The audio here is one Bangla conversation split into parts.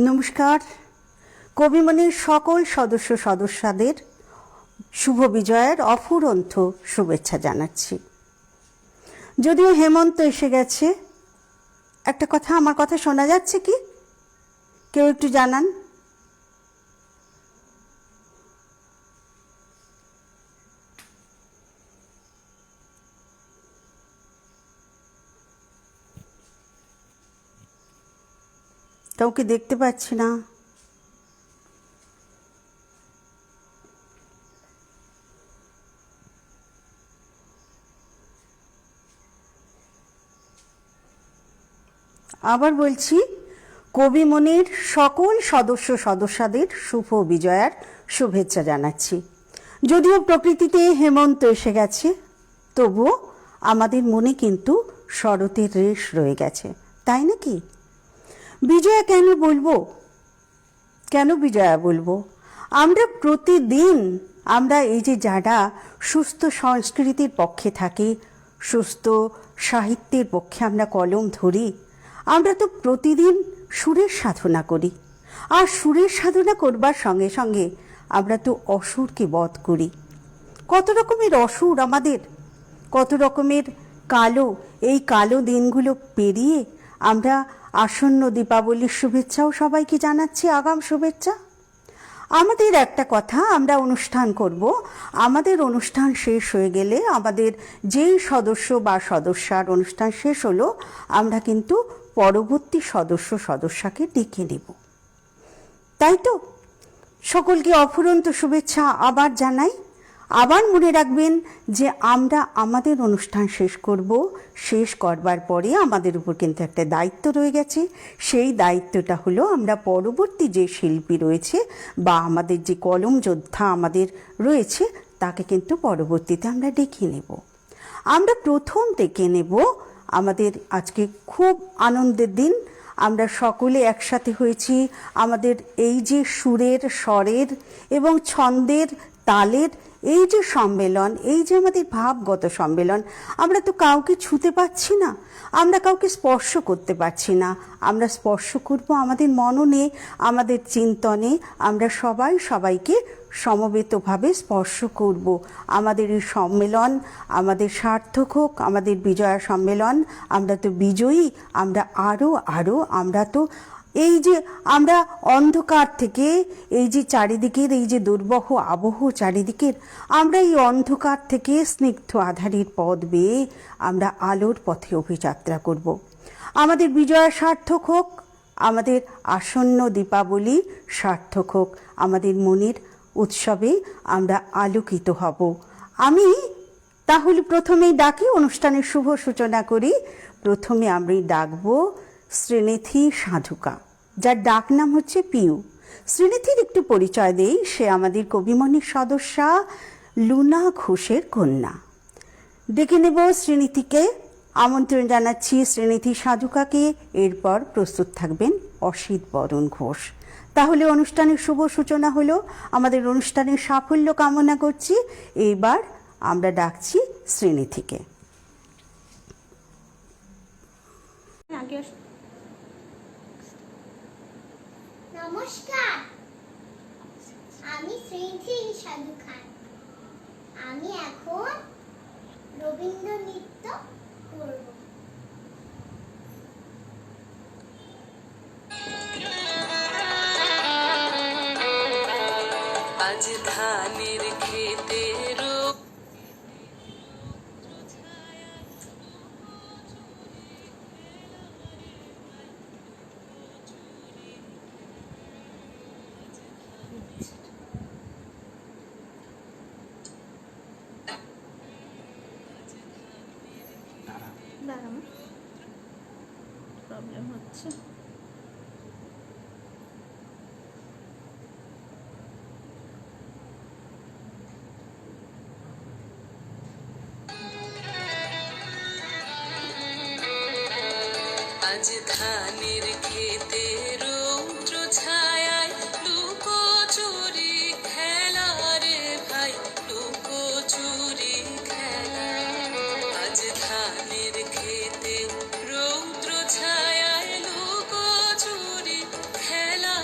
নমস্কার। কবিমনির সকল সদস্যদের শুভ বিজয়ের অফুরন্ত শুভেচ্ছা জানাচ্ছি। যদিও হেমন্ত এসে গেছে, একটা কথা, আমার কথা শোনা যাচ্ছে কি? কেউ একটু জানান। কাউকে দেখতে পাচ্ছি না। আবার বলছি, কবিমনির সকল সদস্যদের শুভ বিজয়ার শুভেচ্ছা জানাচ্ছি। যদিও প্রকৃতিতে হেমন্ত এসে গেছে, তবুও আমাদের মনে কিন্তু শরতের রেশ রয়ে গেছে, তাই নাকি? বিজয়া কেন বলবো? আমরা প্রতিদিন এই যে যারা সুস্থ সংস্কৃতির পক্ষে থাকি, সুস্থ সাহিত্যের পক্ষে আমরা কলম ধরি, আমরা তো প্রতিদিন সুরের সাধনা করি। আর সুরের সাধনা করবার সঙ্গে সঙ্গে আমরা তো অসুরকে বধ করি। কত রকমের অসুর আমাদের, কত রকমের এই কালো দিনগুলো পেরিয়ে আমরা আসন্ন দীপাবলির শুভেচ্ছাও সবাইকে জানাচ্ছি, আগাম শুভেচ্ছা। আমাদের একটা কথা, আমরা অনুষ্ঠান করব, আমাদের অনুষ্ঠান শেষ হয়ে গেলে, আমাদের যেই সদস্য বা সদস্যার অনুষ্ঠান শেষ হলো, আমরা কিন্তু পরবর্তী সদস্যকে ডেকে নেব, তাই তো? সকলকে অফুরন্ত শুভেচ্ছা আবার জানাই। আবার মনে রাখবেন যে আমরা আমাদের অনুষ্ঠান শেষ করব, শেষ করবার পরে আমাদের উপর কিন্তু একটা দায়িত্ব রয়ে গেছে। সেই দায়িত্বটা হলো, আমরা পরবর্তী যে শিল্পী রয়েছে বা আমাদের যে কলম যোদ্ধা আমাদের রয়েছে, তাকে কিন্তু পরবর্তীতে আমরা ডেকে নেব। আমরা প্রথম ডেকে নেব, আমাদের আজকে খুব আনন্দের দিন, আমরা সকলে একসাথে হয়েছি। আমাদের এই যে সুরের, স্বরের এবং ছন্দের, তালের এই যে সম্মেলন, এই যে আমাদের ভাবগত সম্মেলন, আমরা তো কাউকে ছুঁতে পারছি না, আমরা কাউকে স্পর্শ করতে পারছি না। আমরা স্পর্শ করব আমাদের মননে, আমাদের চিন্তনে। আমরা সবাইকে সমবেতভাবে স্পর্শ করব। আমাদের এই সম্মেলন আমাদের সার্থক হোক, আমাদের বিজয়া সম্মেলন। আমরা তো বিজয়ী। আমরা আরও আমরা তো এই যে আমরা অন্ধকার থেকে, এই যে চারিদিকের এই যে দুর্বহ আবহ চারিদিকের, আমরা এই অন্ধকার থেকে স্নিগ্ধ আধারের পথ বেয়ে আমরা আলোর পথে অভিযাত্রা করব। আমাদের বিজয়া সার্থক হোক, আমাদের আসন্ন দীপাবলি সার্থক হোক, আমাদের মনের উৎসবে আমরা আলোকিত হব। আমি তাহলে প্রথমেই ডাকি, অনুষ্ঠানের শুভ সূচনা করি। প্রথমে আমি ডাকবো শ্রীনিধি সাধুকা, যার ডাক নাম হচ্ছে পিউ। শ্রীনিধির একটু পরিচয় দেই। সে আমাদের কবিমনির সদস্যা লুনা ঘোষের কন্যা। ডেকে নেব শ্রীনিধিকে, আমন্ত্রণ জানাচ্ছি শ্রীনিধি সাধুকাকে। এরপর প্রস্তুত থাকবেন অসিত বরণ ঘোষ। তাহলে অনুষ্ঠানের শুভ সূচনা হলো। আমাদের অনুষ্ঠানের সাফল্য কামনা করছি। এইবার আমরা ডাকছি শ্রীনিধিকে। নমস্কার, আমি শ্রীনিধি সাধুকা। আমি এখন রবীন্দ্র নৃত্য করব। আজ ধানের খেতে প্রবলেম হচ্ছে। আজ ধানের খেতে রৌদ্র ছায়ায় লুকো চুরি খেলা রে ভাই, লুকো চুরি খেলা। আজ ধানের খেতে রৌদ্র ছায়ায় লুকো চুরি খেলা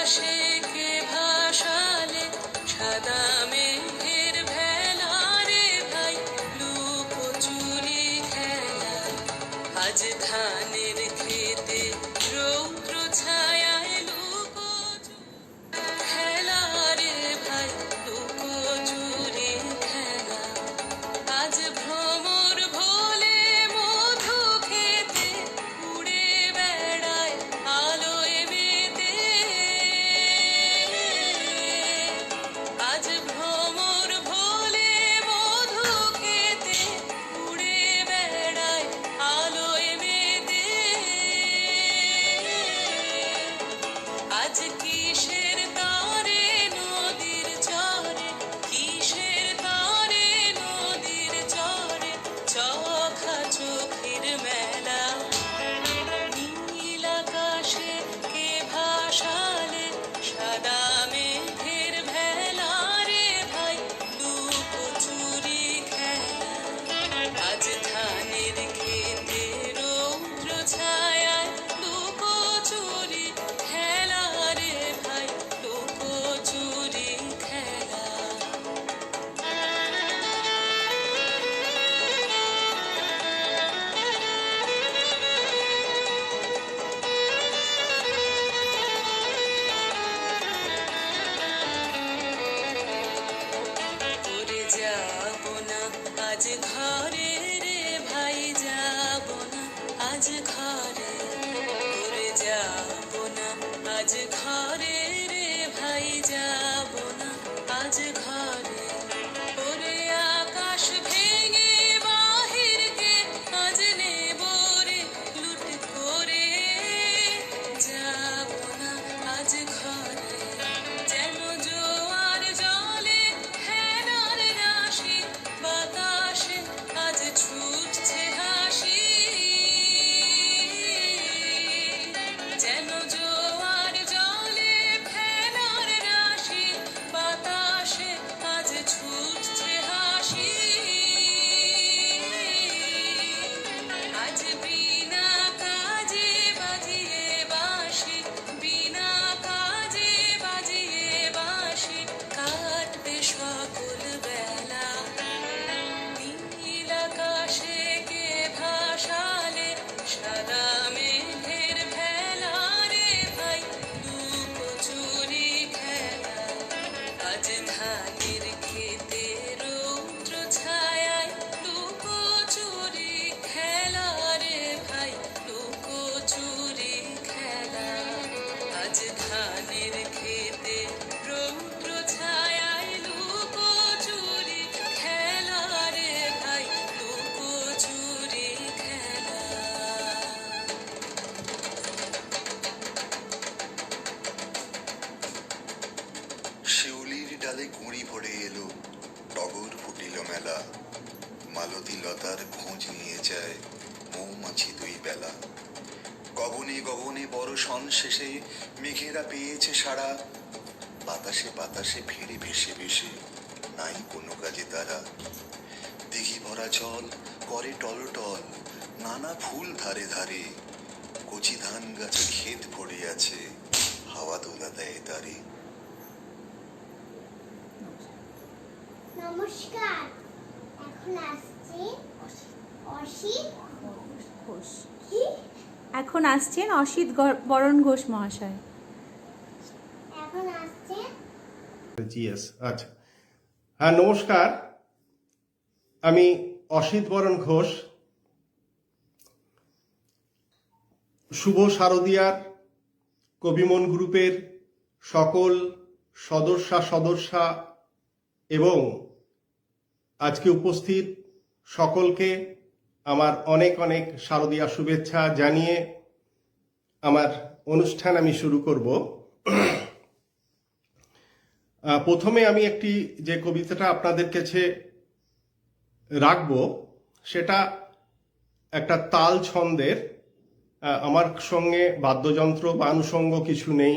আকাশে কে ভাসালে সাদা মেঘের ভেলা রে ভাই লুকোচুরি খেলা আজ ধানের খেতে রৌদ্র ছায়ায় লুকোচুরি খেলা রে ভাই লুকোচুরি খেলা আজ ভ্রমর ভোলে মধু খেতে উড়ে বেড়ায় আলোয় মেতে আজ ভ্রমর ভোলে মধু খেতে উড়ে বেড়ায় আলোয় মেতে আজ কিসের তারে নদীর চরে কিসের তারে নদীর চরে চোখা চোখের মেলা নীল আকাশে কে ভাসালে সাদা মেঘের ভেলা রে ভাই লুকোচুরি খেলা আজ ধানের খেতে রৌদ্র ছায়ায় লুকোচুরি খেলা রে ভাই লুকোচুরি খেলা ওরে যাব না আজ ঘরে রে ভাই যাব না আজ ঘরে ওরে যাব না আজ ঘরে রে ভাই যাব না আজ ঘরে ওরে আকাশ ভেঙে বাহিরকে আজ নেব রে লুট করে যাব না আজ ঘরে যেন জোয়ার জলে হেনার রাশি বাতাসে আজ ছুটছে হাসি যেন জোয়ার জলে ফেনার রাশি বাতাসে আজ ছুটছে হাসি আজ বিনা কাজে বাজিয়ে বাঁশি বিনা কাজে বাজিয়ে বাঁশি কাটবে সকল বেলা নীল আকাশে কে ভাসালে সাদা মেঘের ভেলা রে ভাই লুকোচুরি খেলা আজ ধানের খেতে রৌদ্র ছায়ায় লুকোচুরি খেলা রে ভাই লুকোচুরি খেলা আজ ধানের খেতে রৌদ্র ছায়ায় লুকোচুরি খেলা রে ভাই লুকোচুরি খেলা শিউলির ডালে কুঁড়ি ভরে এলো টগর ফুটিল মেলা মালতী লতার খোঁজ নিয়ে যায় মৌমাছি দুই বেলা গগনে গগনে বড় সন শেষে মেঘেরা পেয়েছে সারা বাতাসে বাতাসে ফিরে ভেসে ভেসে নাই কোনো কাজে তারা দিঘি ভরা জল করে টলটল নানা ফুল ধারে ধারে কচি ধান গাছে ক্ষেত পড়ে আছে হাওয়া দোলা দেয় তারে নমস্কার এখন আসছে অসিত কি এখন আসছেন অসিত বরণ ঘোষ মহাশয়। এখন আসছে জিএস আচ্ছা, হ্যাঁ নমস্কার, আমি অসিত বরণ ঘোষ, শুভ শারদিয়ার কবিমন গ্রুপের সকল সদস্যা এবং আজকে উপস্থিত সকলকে আমার অনেক অনেক শারদীয়া শুভেচ্ছা জানিয়ে আমার অনুষ্ঠান আমি শুরু করব। প্রথমে আমি একটি যে কবিতাটা আপনাদের কাছে রাখব সেটা একটা তাল ছন্দের, আমার সঙ্গে বাদ্যযন্ত্র বা আনুষঙ্গ কিছু নেই,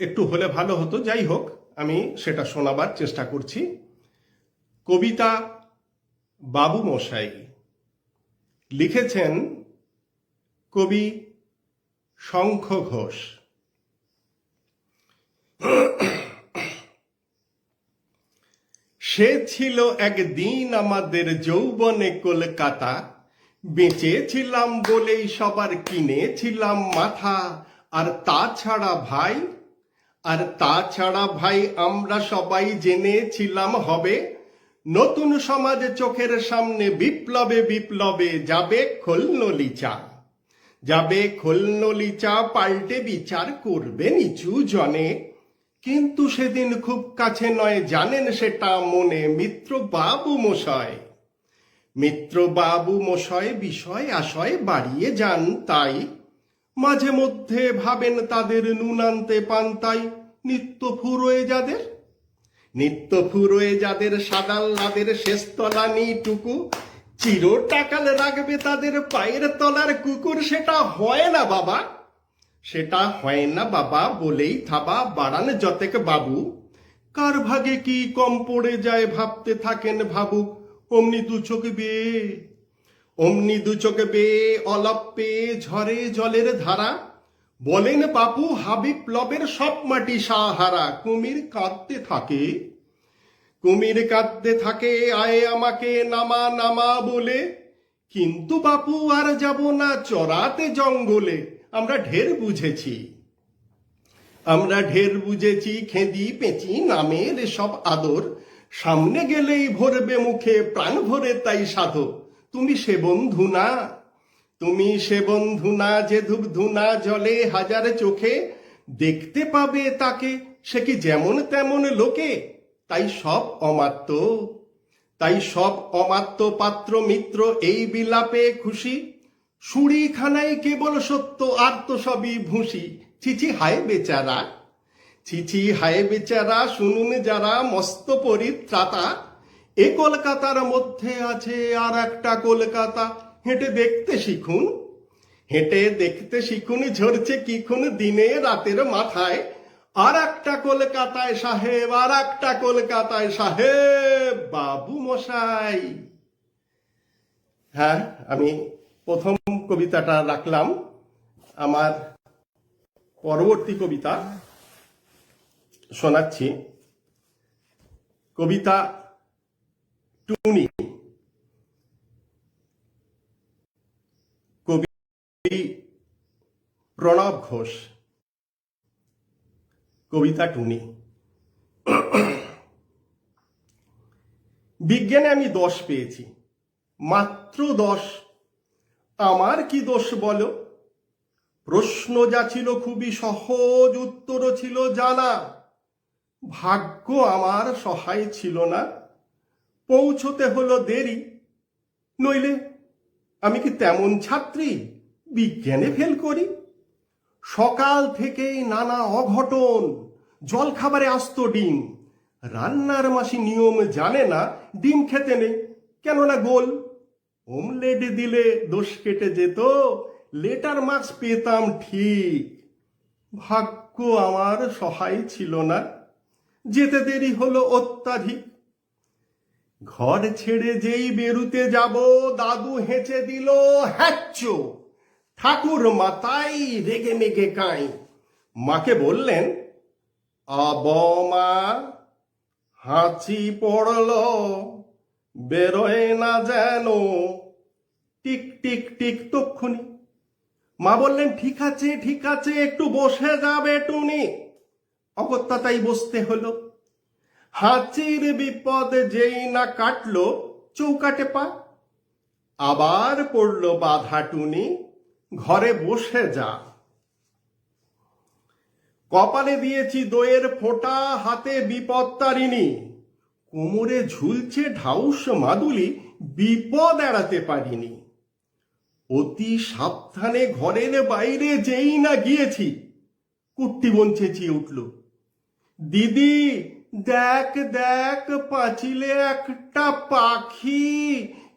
একটু হলে ভালো হতো, যাই হোক আমি সেটা শোনাবার চেষ্টা করছি। কবিতা বাবু মশাই, লিখেছেন কবি শঙ্খ ঘোষ। সে ছিল একদিন আমাদের যৌবনে কলকাতা, বেঁচেছিলাম বলেই সবার কিনেছিলাম মাথা। আর তাছাড়া ভাই আমরা সবাই জেনেছিলাম হবে নতুন সমাজ চোখের সামনে বিপ্লবে বিপ্লবে যাবে খোলনলি চা পাল্টে বিচার করবে নিচু জনে। কিন্তু সেদিন খুব কাছে নয়, জানেন সেটা মনে মিত্রবাবু মশাই বিষয় আশয় বাড়িয়ে যান তাই। মাঝে মধ্যে ভাবেন তাদের নুন আনতে পান্তাই। নিত্য ফুরোয় যাদের সাদাল্লাদের শেষতলা টুকু চিরটাকাল রাখবে তাদের পায়ের তলার কুকুর। সেটা হয় না বাবা বলেই থাবা বাড়ান যতেক বাবু। কার ভাগে কি কম পড়ে যায় ভাবতে থাকেন ভাবুক। অমনি দু চোখ বেয়ে অলপ পেয়ে ঝরে জলের ধারা। বলেন বাপু হাবিপ্লবের সব মাটি সাহারা। কুমির কাঁদতে থাকে আয়ে আমাকে নামা বলে। কিন্তু বাপু আর যাব না চড়াতে জঙ্গলে। আমরা ঢের বুঝেছি খেদি পেঁচি নামের সব আদর। সামনে গেলেই ভরবে মুখে প্রাণ ভরে তাই সাধো। তুমি সে বন্ধু না যে ধূপ ধুনা জলে হাজার চোখে। দেখতে পাবে তাকে সে কি যেমন তেমন লোকে। তাই সব অমাত্য পাত্র মিত্র এই বিলাপে খুশি। সুড়িখানাই কেবল সত্য আর তো সবই ভুসি। ছিছি হায় বেচারা শুনুন যারা মস্ত পরিত্রাতা। এ কলকাতার মধ্যে আছে আর একটা কলকাতা। হেঁটে দেখতে শিখুন ঝরছে কিখুন দিনে রাতের মাথায়। আর একটা কলকাতায় সাহেব বাবু মশাই। হ্যাঁ, আমি প্রথম কবিতাটা রাখলাম। আমার পরবর্তী কবিতা শোনাচ্ছি। কবিতা টুনি। কবি প্রণব ঘোষ। কবিতা টুনি। বিজ্ঞানে আমি 10 পেয়েছি, মাত্র 10। আমার কি দোষ বলো? প্রশ্ন যা ছিল খুবই সহজ, উত্তরও ছিল জানা। ভাগ্য আমার সহায় ছিল না, পৌঁছতে হলো দেরি। নইলে আমি কি তেমন ছাত্রী বিজ্ঞানে ফেল করি? সকাল থেকেই নানা অঘটন, জল খাবারে আস্ত ডিম। রান্নার মাসি নিয়ম জানে না, ডিম খেতে নেই কেননা গোল। অমলেট দিলে দোষ কেটে যেত, লেটার মার্কস পেতাম ঠিক। ভাগ্য আমার সহায় ছিল না, যেতে দেরি হলো অত্যাধিক। ঘর ছেড়ে যেই বেরুতে যাব, দাদু হেঁচে দিল হ্যাচ্চো। ঠাকুর মাতাই রেগে মেগে কাই। মাকে বললেন, মা হাঁচি পড়ল, বেরোয় না যেন। টিক টিক টিক তক্ষুনি মা বললেন, ঠিক আছে একটু বসে যাবে টুনি। অগত্যা তাই বসতে হলো। হাঁচির বিপদ যেই না কাটলো, চৌকাটে পা। আবার পড়লো বাধা টুনি, ঘরে বসে যা। কপালে দিয়েছি দইয়ের ফোঁটা, হাতে বিপত্তারিণী। কোমরে ঝুলছে ঢাউস মাদুলি, বিপদ এড়াতে পারিনি। অতি সাবধানে ঘরের বাইরে যেই না গিয়েছি, কুট্টি বোন চেঁচিয়ে উঠল, দিদি দেখ পাঁচিলে একটা পাখি,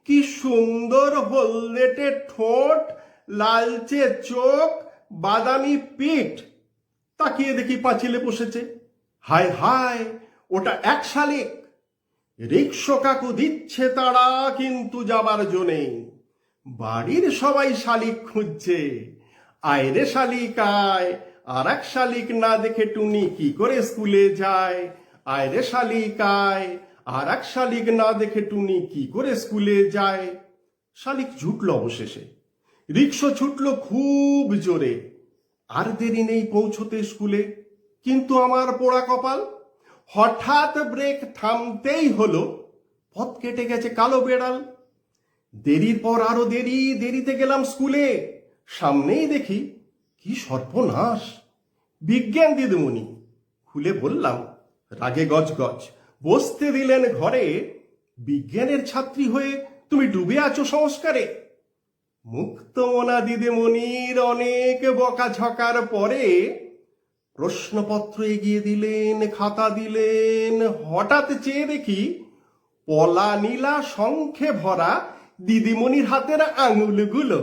কি সুন্দর হলদেটে ঠোঁট, লালচে চোখ, বাদামি পিঠ। তাকিয়ে দেখি পাঁচিলে বসেছে। হায় ওটা এক শালিক। রিক্সা কাকু দিচ্ছে তারা, কিন্তু যাবার জন্যে। বাড়ির সবাই শালিক খুঁজছে। আয় রে শালিক আয়, আর এক শালিক না দেখে টুনি কি করে স্কুলে যায়। আয় রে শালিক আয়, আর এক শালিক না দেখে টুনি কি করে স্কুলে যায়। শালিক জুটল অবশেষে, রিক্সা ছুটল খুব জোরে। আর দেরি নেই পৌঁছতে স্কুলে, কিন্তু আমার পোড়া কপাল, হঠাৎ ব্রেক থামতেই হলো, পথ কেটে গেছে কালো বেড়াল। দেরির পর আরো দেরি, দেরিতে গেলাম স্কুলে। সামনেই দেখি কি সর্বনাশ, বিজ্ঞান দিদিমণি। খুলে বললাম, রাগে গজগজ, বসতে দিলেন ঘরে। বিজ্ঞানের ছাত্রী হয়ে তুমি ডুবে আছো সংস্কারে। মুক্তমনা দিদিমণির অনেক বকাঝকার পরে প্রশ্নপত্র এগিয়ে দিলেন, খাতা দিলেন। হঠাৎ চেয়ে দেখি পলা নীলা শঙ্খে ভরা দিদিমণির হাতের আঙুলগুলো।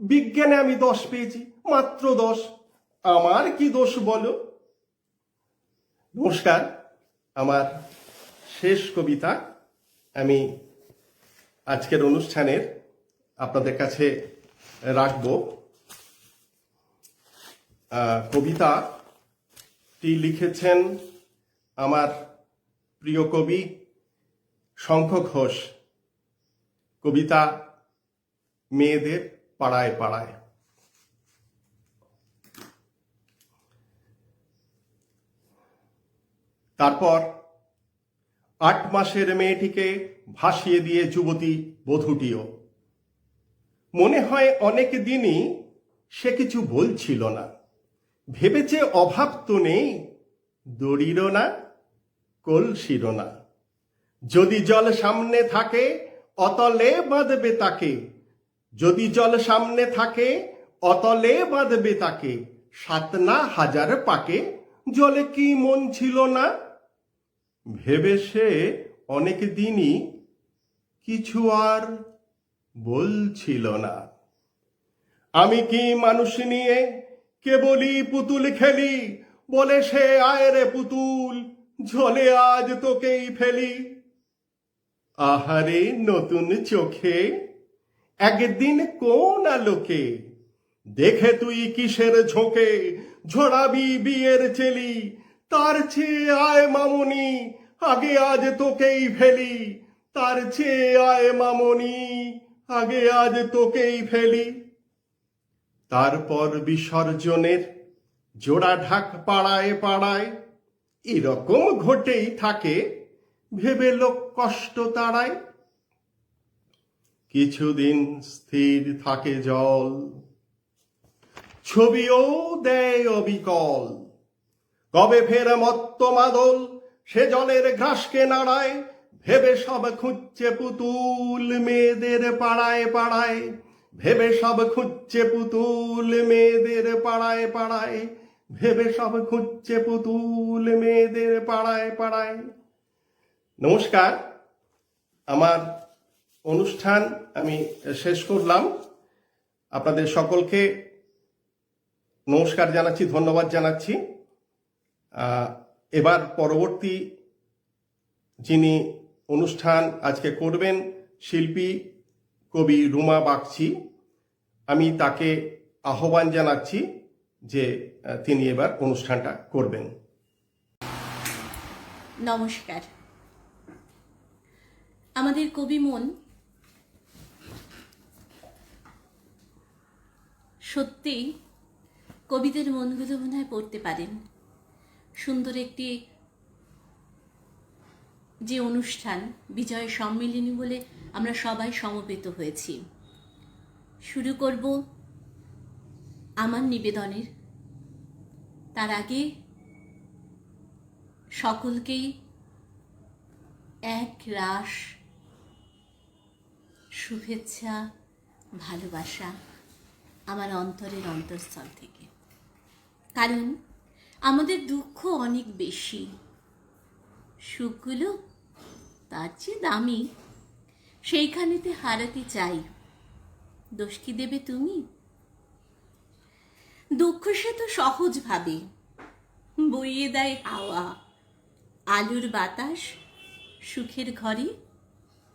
বিজ্ঞানে আমি 10 পেয়েছি, মাত্র 10। আমার কি দোষ বলো? নমস্কার, আমার শেষ কবিতা আমি আজকের অনুষ্ঠানের আপনাদের কাছে রাখব। কবিতাটি লিখেছেন আমার প্রিয় কবি শঙ্খ ঘোষ। কবিতা মেয়েদের পাড়ায় পাড়ায়। তারপর 8 মাসের মেয়েটিকে ভাসিয়ে দিয়ে যুবতী বধূটিও। মনে হয় অনেক দিনই সে কিছু বলছিল না, ভেবেছে অভাব তো নেই, দড়িরও না, কলসিরও না। যদি জল সামনে থাকে অতলে বাঁধবে তাকে, যদি জল সামনে থাকে অতলে বাঁধবে তাকে। 7 না 1000 পাকে, জলে কি মন ছিল না। ভেবে সে অনেক দিনই কিছু আর বলছিল না। আমি কি মানুষ নিয়ে কেবলই পুতুল খেলি, বলে সে আয় রে পুতুল, জলে আজ তোকেই ফেলি। আহারে নতুন চোখে একদিন কোন আলোকে, দেখে তুই কিসের ঝোঁকে ঝোড়াবি বিয়ের চেলি। তার চেয়ে আয় মামনি, আগে আজ তোকেই ফেলি। তার চেয়ে আয় মামনি, আগে আজ তোকেই ফেলি। তারপর বিসর্জনের জোড়া ঢাক পাড়ায় পাড়ায়, এরকম ঘটেই থাকে, ভেবে লোক কষ্ট তাড়ায়। কিছুদিন স্থির থাকে জল, ছবিও দেয় অবিকল। কবে ফের মত্ত মাদল সে জলের ঘাসকে নাড়ায়, ভেবে সব খুঁজছে পুতুল মেয়েদের পাড়ায় পাড়ায়। ভেবে সব খুঁজছে পুতুল মেয়েদের পাড়ায় পাড়ায়। ভেবে সব খুঁজছে পুতুল মেয়েদের পাড়ায় পাড়ায়। নমস্কার, আমার অনুষ্ঠান আমি শেষ করলাম। আপনাদের সকলকে নমস্কার জানাচ্ছি, ধন্যবাদ জানাচ্ছি। এবার পরবর্তী যিনি অনুষ্ঠান আজকে করবেন, শিল্পী কবি রুমা বাগচি, আমি তাকে আহ্বান জানাচ্ছি যে তিনি এবার অনুষ্ঠানটা করবেন। নমস্কার। আমাদের কবি মন সত্যিই কবিদের মনগুলো মনে হয় পড়তে পারেন। সুন্দর একটি যে অনুষ্ঠান বিজয় সম্মিলনী বলে আমরা সবাই সমবেত হয়েছি। শুরু করব আমার নিবেদনের। তার আগে সকলকেই এক রাশ শুভেচ্ছা, ভালোবাসা আমার অন্তরের অন্তঃস্থল থেকে। কারণ আমাদের দুঃখ অনেক বেশি, সুখগুলো তার চেয়ে দামি। সেইখানেতে হারাতে চাই, দোষ কি দেবে তুমি? দুঃখ সে তো সহজভাবে বইয়ে দেয় হাওয়া, আলুর বাতাস সুখের ঘরে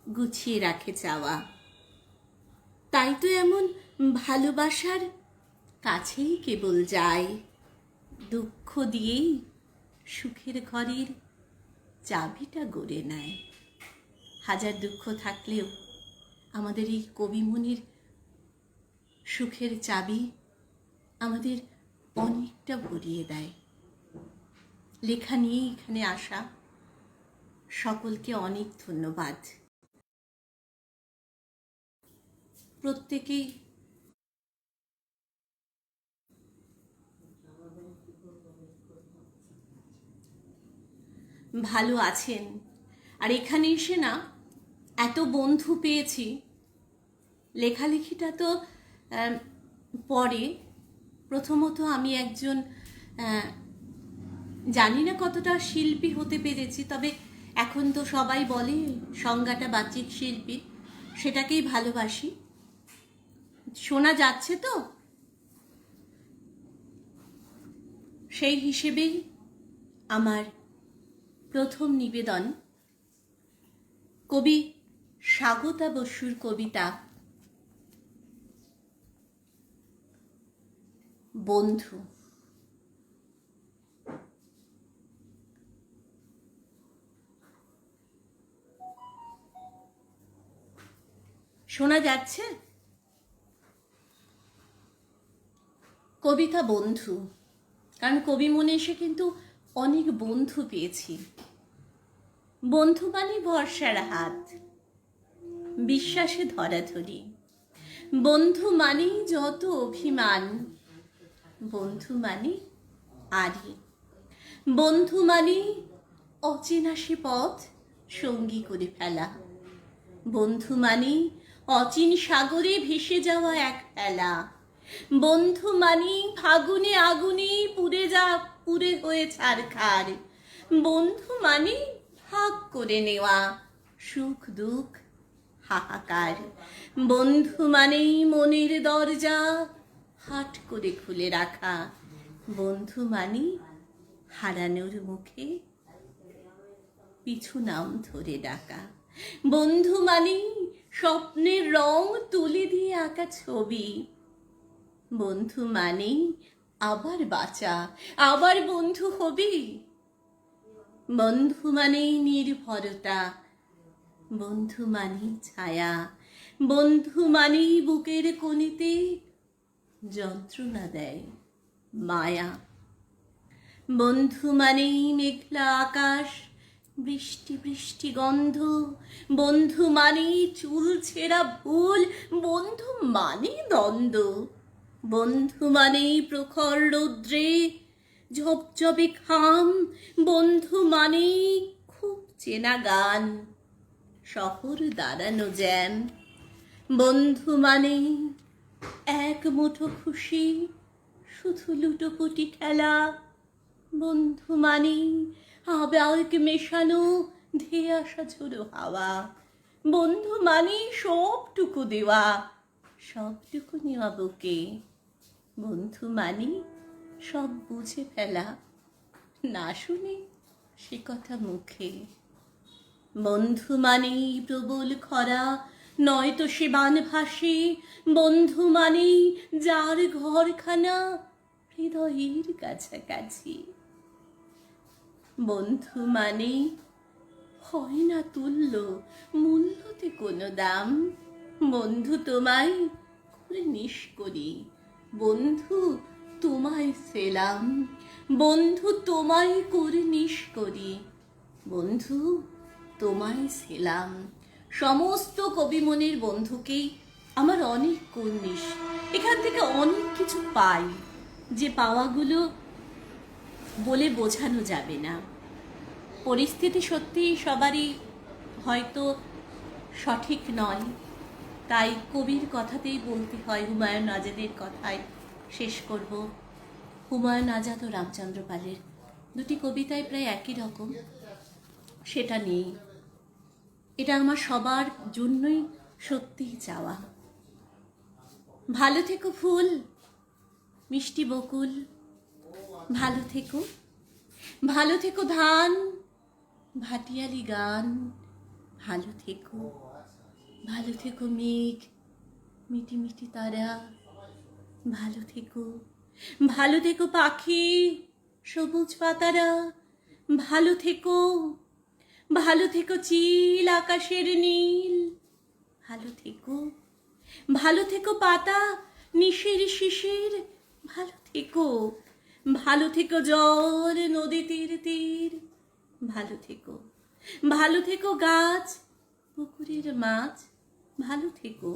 গুছিয়ে রাখে চাওয়া। তাই তো এমন ভালোবাসার কাছেই কেবল যায়, দুঃখ দিয়েই সুখের ঘরের চাবিটা গড়ে নেয়। হাজার দুঃখ থাকলেও আমাদের এই কবিমনির সুখের চাবি আমাদের অনেকটা ভরিয়ে দেয়। লেখা নিয়েই এখানে আসা সকলকে অনেক ধন্যবাদ। প্রত্যেকেই ভালো আছেন। আর এখানে এসে না এত বন্ধু পেয়েছি। লেখালেখিটা তো পরে, প্রথমত আমি একজন জানি না কতটা শিল্পী হতে পেরেছি, তবে এখন তো সবাই বলে সংজ্ঞাটা বাচিক শিল্পী, সেটাকেই ভালোবাসি। শোনা যাচ্ছে তো? সেই হিসেবেই আমার প্রথম নিবেদন কবি স্বাগতা বসুর কবিতা বন্ধু। শোনা যাচ্ছে? কবিতা বন্ধু, কারণ কবি মনে এসে কিন্তু অনেক বন্ধু পেয়েছি। বন্ধু মানে ভরসার হাত, বিশ্বাসে ধরাধরি। বন্ধু মানে যত অভিমান, বন্ধু মানে আড়ি। বন্ধু মানে অচেনা সে পথ সঙ্গী করে ফেলা। বন্ধু মানে অচিন সাগরে ভেসে যাওয়া এক ফেলা। বন্ধু মানে ফাগুনে আগুনে পুড়ে হয়ে ছারখার। বন্ধু মানে ভাগ করে নেওয়া সুখ দুঃখ হাহাকার। বন্ধু মানেই মনের দরজা হাট করে খুলে রাখা। বন্ধু মানে হারানোর মুখে পিছু নাম ধরে ডাকা। বন্ধু মানে স্বপ্নের রং তুলে দিয়ে আঁকা ছবি। বন্ধু মানে আবার বাঁচা, আবার বন্ধু হবি। বন্ধু মানেই নির্ভরতা, বন্ধু মানেই ছায়া। বন্ধু মানেই বুকের কোণেতে যন্ত্রণা দেয় মায়া। বন্ধু মানেই মেঘলা আকাশ, বৃষ্টি বৃষ্টি গন্ধ। বন্ধু মানেই চুল ছেঁড়া ভুল, বন্ধু মানেই দ্বন্দ্ব। বন্ধু মানেই প্রখর রৌদ্রে ঝপঝপে ঘাম। বন্ধু মানেই খুব চেনা গান, শহর দাঁড়ানো জ্যাম। বন্ধু মানেই এক মুঠো খুশি, শুধু লুটোপুটি খেলা। বন্ধু মানেই আবেগ মেশানো ধেয়ে আসা ঝোড়ো হাওয়া। বন্ধু মানেই সবটুকু দেওয়া, সবটুকু নেওয়া বুকে। বন্ধু মানেই সব বুঝে ফেলা, না শুনে সে কথা মুখে। বন্ধু মানেই প্রবল খরা, নয়তো সে বান ভাসে। বন্ধু মানেই যার ঘরখানা হৃদয়ের কাছাকাছি। বন্ধু মানেই হয় না তুল্য, মূল্যতে কোনো দাম। বন্ধু তোমায় করে নিষ্করি, বন্ধু তোমায় সেলাম। বন্ধু তোমায় করে নিষ্করি, বন্ধু তোমায় সেলাম। সমস্ত কবিমনির বন্ধুকেই আমার অনেক কুর্নিশ। এখান থেকে অনেক কিছু পাই, যে পাওয়াগুলো বলে বোঝানো যাবে না। পরিস্থিতি সত্যিই সবারই হয়তো সঠিক নয়, তাই কবির কথাতেই বলতে হয়। হুমায়ুন আজাদের কথায় শেষ করব। হুমায়ুন আজাদ ও রামচন্দ্র পালের দুটি কবিতায় প্রায় একই রকম, সেটা নেই। এটা আমার সবার জন্যই সত্যিই চাওয়া। ভালো থেকো ফুল, মিষ্টি বকুল, ভালো থেকো। ভালো থেকো ধান, ভাটিয়ালি গান, ভালো থেকো। ভালো থেকো মেঘ, মিটি মিটি তারা, ভালো থেকো। ভালো থেকো পাখি, সবুজ পাতারা, ভালো থেকো, ভালো থেকো চিল আকাশের নীল, ভালো থেকো, ভালো থেকো পাতা নিশির শিশির, ভালো থেকো, ভালো থেকো জল নদী তীর তীর, ভালো থেকো, ভালো থেকো গাছ পুকুরের মাছ, ভালো থেকো,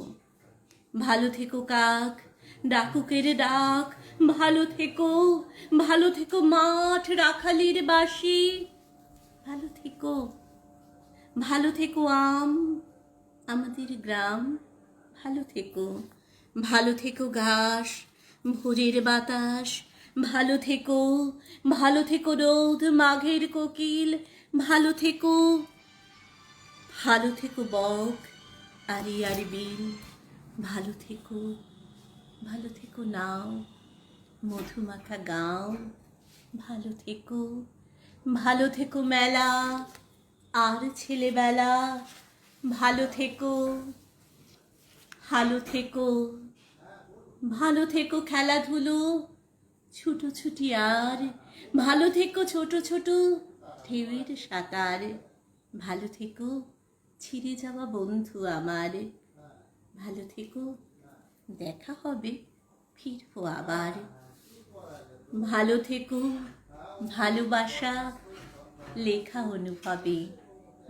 ভালো থেকো কাক ডাকুকের ডাক, ভালো থেকো, ভালো থেকো মাঠ রাখালির বাঁশি, ভালো থেকো, ভালো থেকো আম আমাদের গ্রাম, ভালো থেকো, ভালো থেকো ঘাস ভোরের বাতাস, ভালো থেকো, ভালো থেকো রোদ মাঘের কোকিল, ভালো থেকো, ভালো থেকো বক আরি আর বিল, ভালো থেকো, ভালো থেকো নাও মধুমাখা গাও, ভালো থেকো, ভালো থেকো মেলা আর ছেলেবেলা, ভালো থেকো, ভালো থেকো, ভালো থেকো খেলাধুলো ছুটোছুটি আর, ভালো থেকো ছোট ছোট ঢেউয়ের সাঁতার, ভালো থেকো ছিঁড়ে যাওয়া বন্ধু আমার, ভালো থেকো, দেখা হবে ফিরবো আবার, ভালো থেকো, ভালোবাসা লেখা অনুভবে,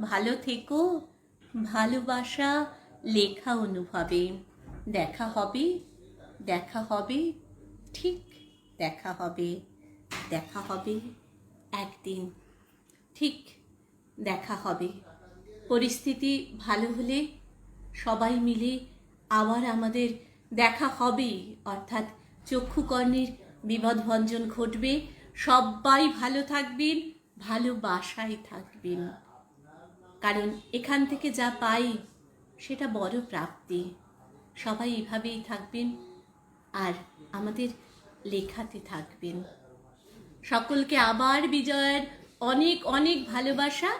ভালো থেকো, ভালোবাসা লেখা অনুভবে, দেখা হবে, দেখা হবে, ঠিক দেখা হবে, দেখা হবে একদিন, ঠিক দেখা হবে। পরিস্থিতি ভালো হলে সবাই মিলে আবার আমাদের দেখা হবে, অর্থাৎ চক্ষুকর্ণের বিপদভঞ্জন ঘটবে। সবাই ভালো থাকবেন, ভালোবাসায় থাকবেন, কারণ এখান থেকে যা পাই সেটা বড় প্রাপ্তি। সবাই এভাবেই থাকবেন আর আমাদের লেখাতে থাকবেন। সকলকে আবার বিজয়ের অনেক অনেক ভালোবাসা।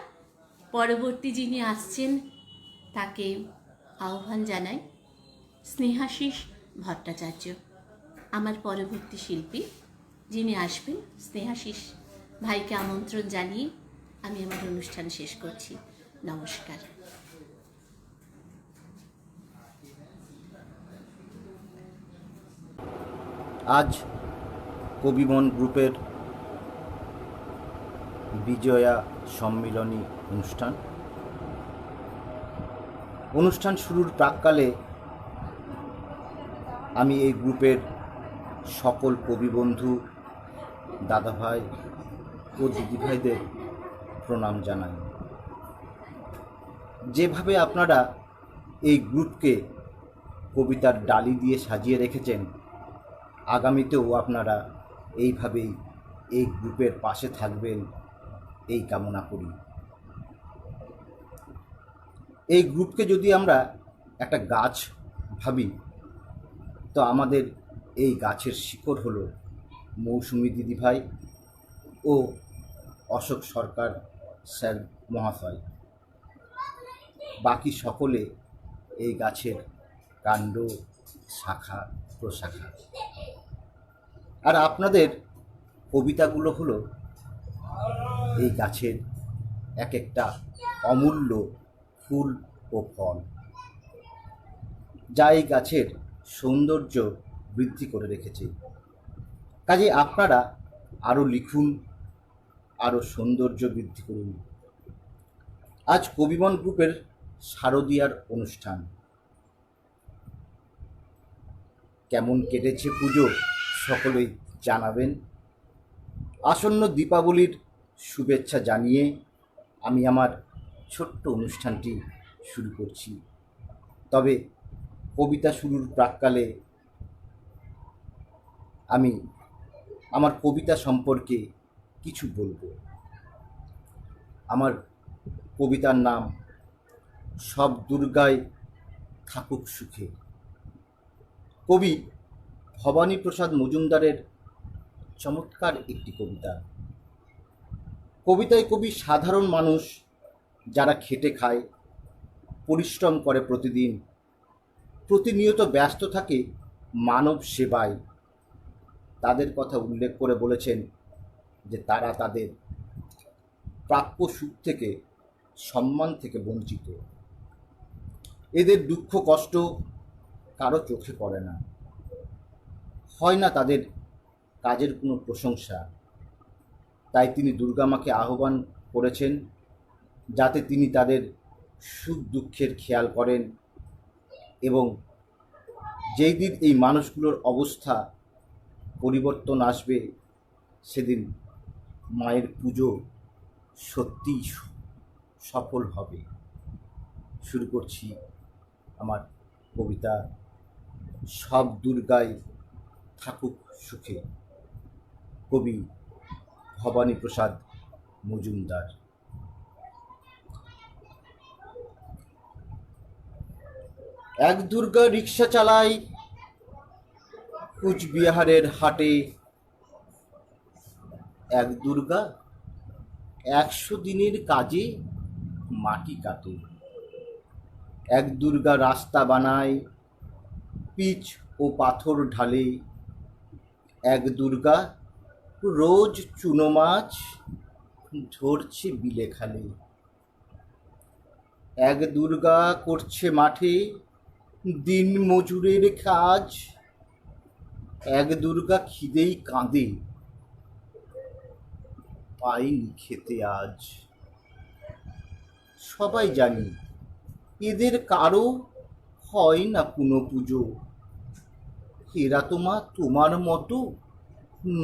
পরবর্তী যিনি আসছেন তাকে আহ্বান জানাই, স্নেহাশিস ভট্টাচার্য আমার পরবর্তী শিল্পী যিনি আসবেন। স্নেহাশিস ভাইকে আমন্ত্রণ জানিয়ে আমি আমার অনুষ্ঠান শেষ করছি। নমস্কার। আজ কবিমন গ্রুপের বিজয়া সম্মিলনী অনুষ্ঠান শুরুর প্রাক্কালে আমি এই গ্রুপের সকল কবি বন্ধু, দাদাভাই ও দিদিভাইদের প্রণাম জানাই। যেভাবে আপনারা এই গ্রুপকে কবিতার ডালি দিয়ে সাজিয়ে রেখেছেন, আগামীতেও আপনারা এইভাবেই এই গ্রুপের পাশে থাকবেন এই কামনা করি। এই গ্রুপকে যদি আমরা একটা গাছ ভাবি, তো আমাদের এই গাছের শিকড় হলো মৌসুমী দিদিভাই ও অশোক সরকার স্যার মহাশয়। বাকি সকলে এই গাছের কাণ্ড, শাখা প্রশাখা। আর আপনাদের কবিতাগুলো হলো এই গাছের এক একটা অমূল্য ফুল ও ফল, যা এই গাছের সৌন্দর্য বৃদ্ধি করে রেখেছে। কাজে আপনারা আরও লিখুন, আরও সৌন্দর্য বৃদ্ধি করুন। আজ কবিমন গ্রুপের শারদীয়ার অনুষ্ঠান। কেমন কেটেছে পুজো সকলেই জানাবেন। আসন্ন দীপাবলির শুভেচ্ছা জানিয়ে আমি আমার ছোট্ট অনুষ্ঠানটি শুরু করছি। তবে কবিতা শুরুর প্রাক্কালে আমি আমার কবিতা সম্পর্কে কিছু বলবো। আমার কবিতার নাম সব দুর্গায় থাকুক সুখে। কবি ভবানীপ্রসাদ মজুমদারের চমৎকার একটি কবিতা। কবিতায় কবি সাধারণ মানুষ যারা খেটে খায়, পরিশ্রম করে, প্রতিনিয়ত ব্যস্ত থাকে মানব সেবায়, তাদের কথা উল্লেখ করে বলেছেন যে তারা তাদের প্রাপ্য সুখ থেকে, সম্মান থেকে বঞ্চিত। এদের দুঃখ কষ্ট কারো চোখে পড়ে না, হয় না তাদের কাজের কোনো প্রশংসা। তাই তিনি দুর্গা মাকে আহ্বান করেছেন যাতে তিনি তাদের সুখ দুঃখের খেয়াল করেন, এবং যেই দিন এই মানুষগুলোর অবস্থা পরিবর্তন আসবে সেদিন মায়ের পুজো সত্যিই সফল হবে। শুরু করছি আমার কবিতা সব দুর্গাই থাকুক সুখে, কবি ভবানী প্রসাদ মজুমদার। এক দুর্গা রিক্সা চালায় কুচবিহারের হাটে, এক দুর্গা 100 দিনের কাজে মাটি কাটে, এক দুর্গা রাস্তা বানায় পিচ ও পাথর ঢালে, এক দুর্গা রোজ চুনো মাছ ধরছে বিলে খালে, এক দুর্গা করছে মাঠে দিন মজুরের কাজ, এক দুর্গা খিদেই কাঁদে পাইনি খেতে আজ। সবাই জানি এদের কারো হয় না কোনো পুজো, এরা তোমার মতো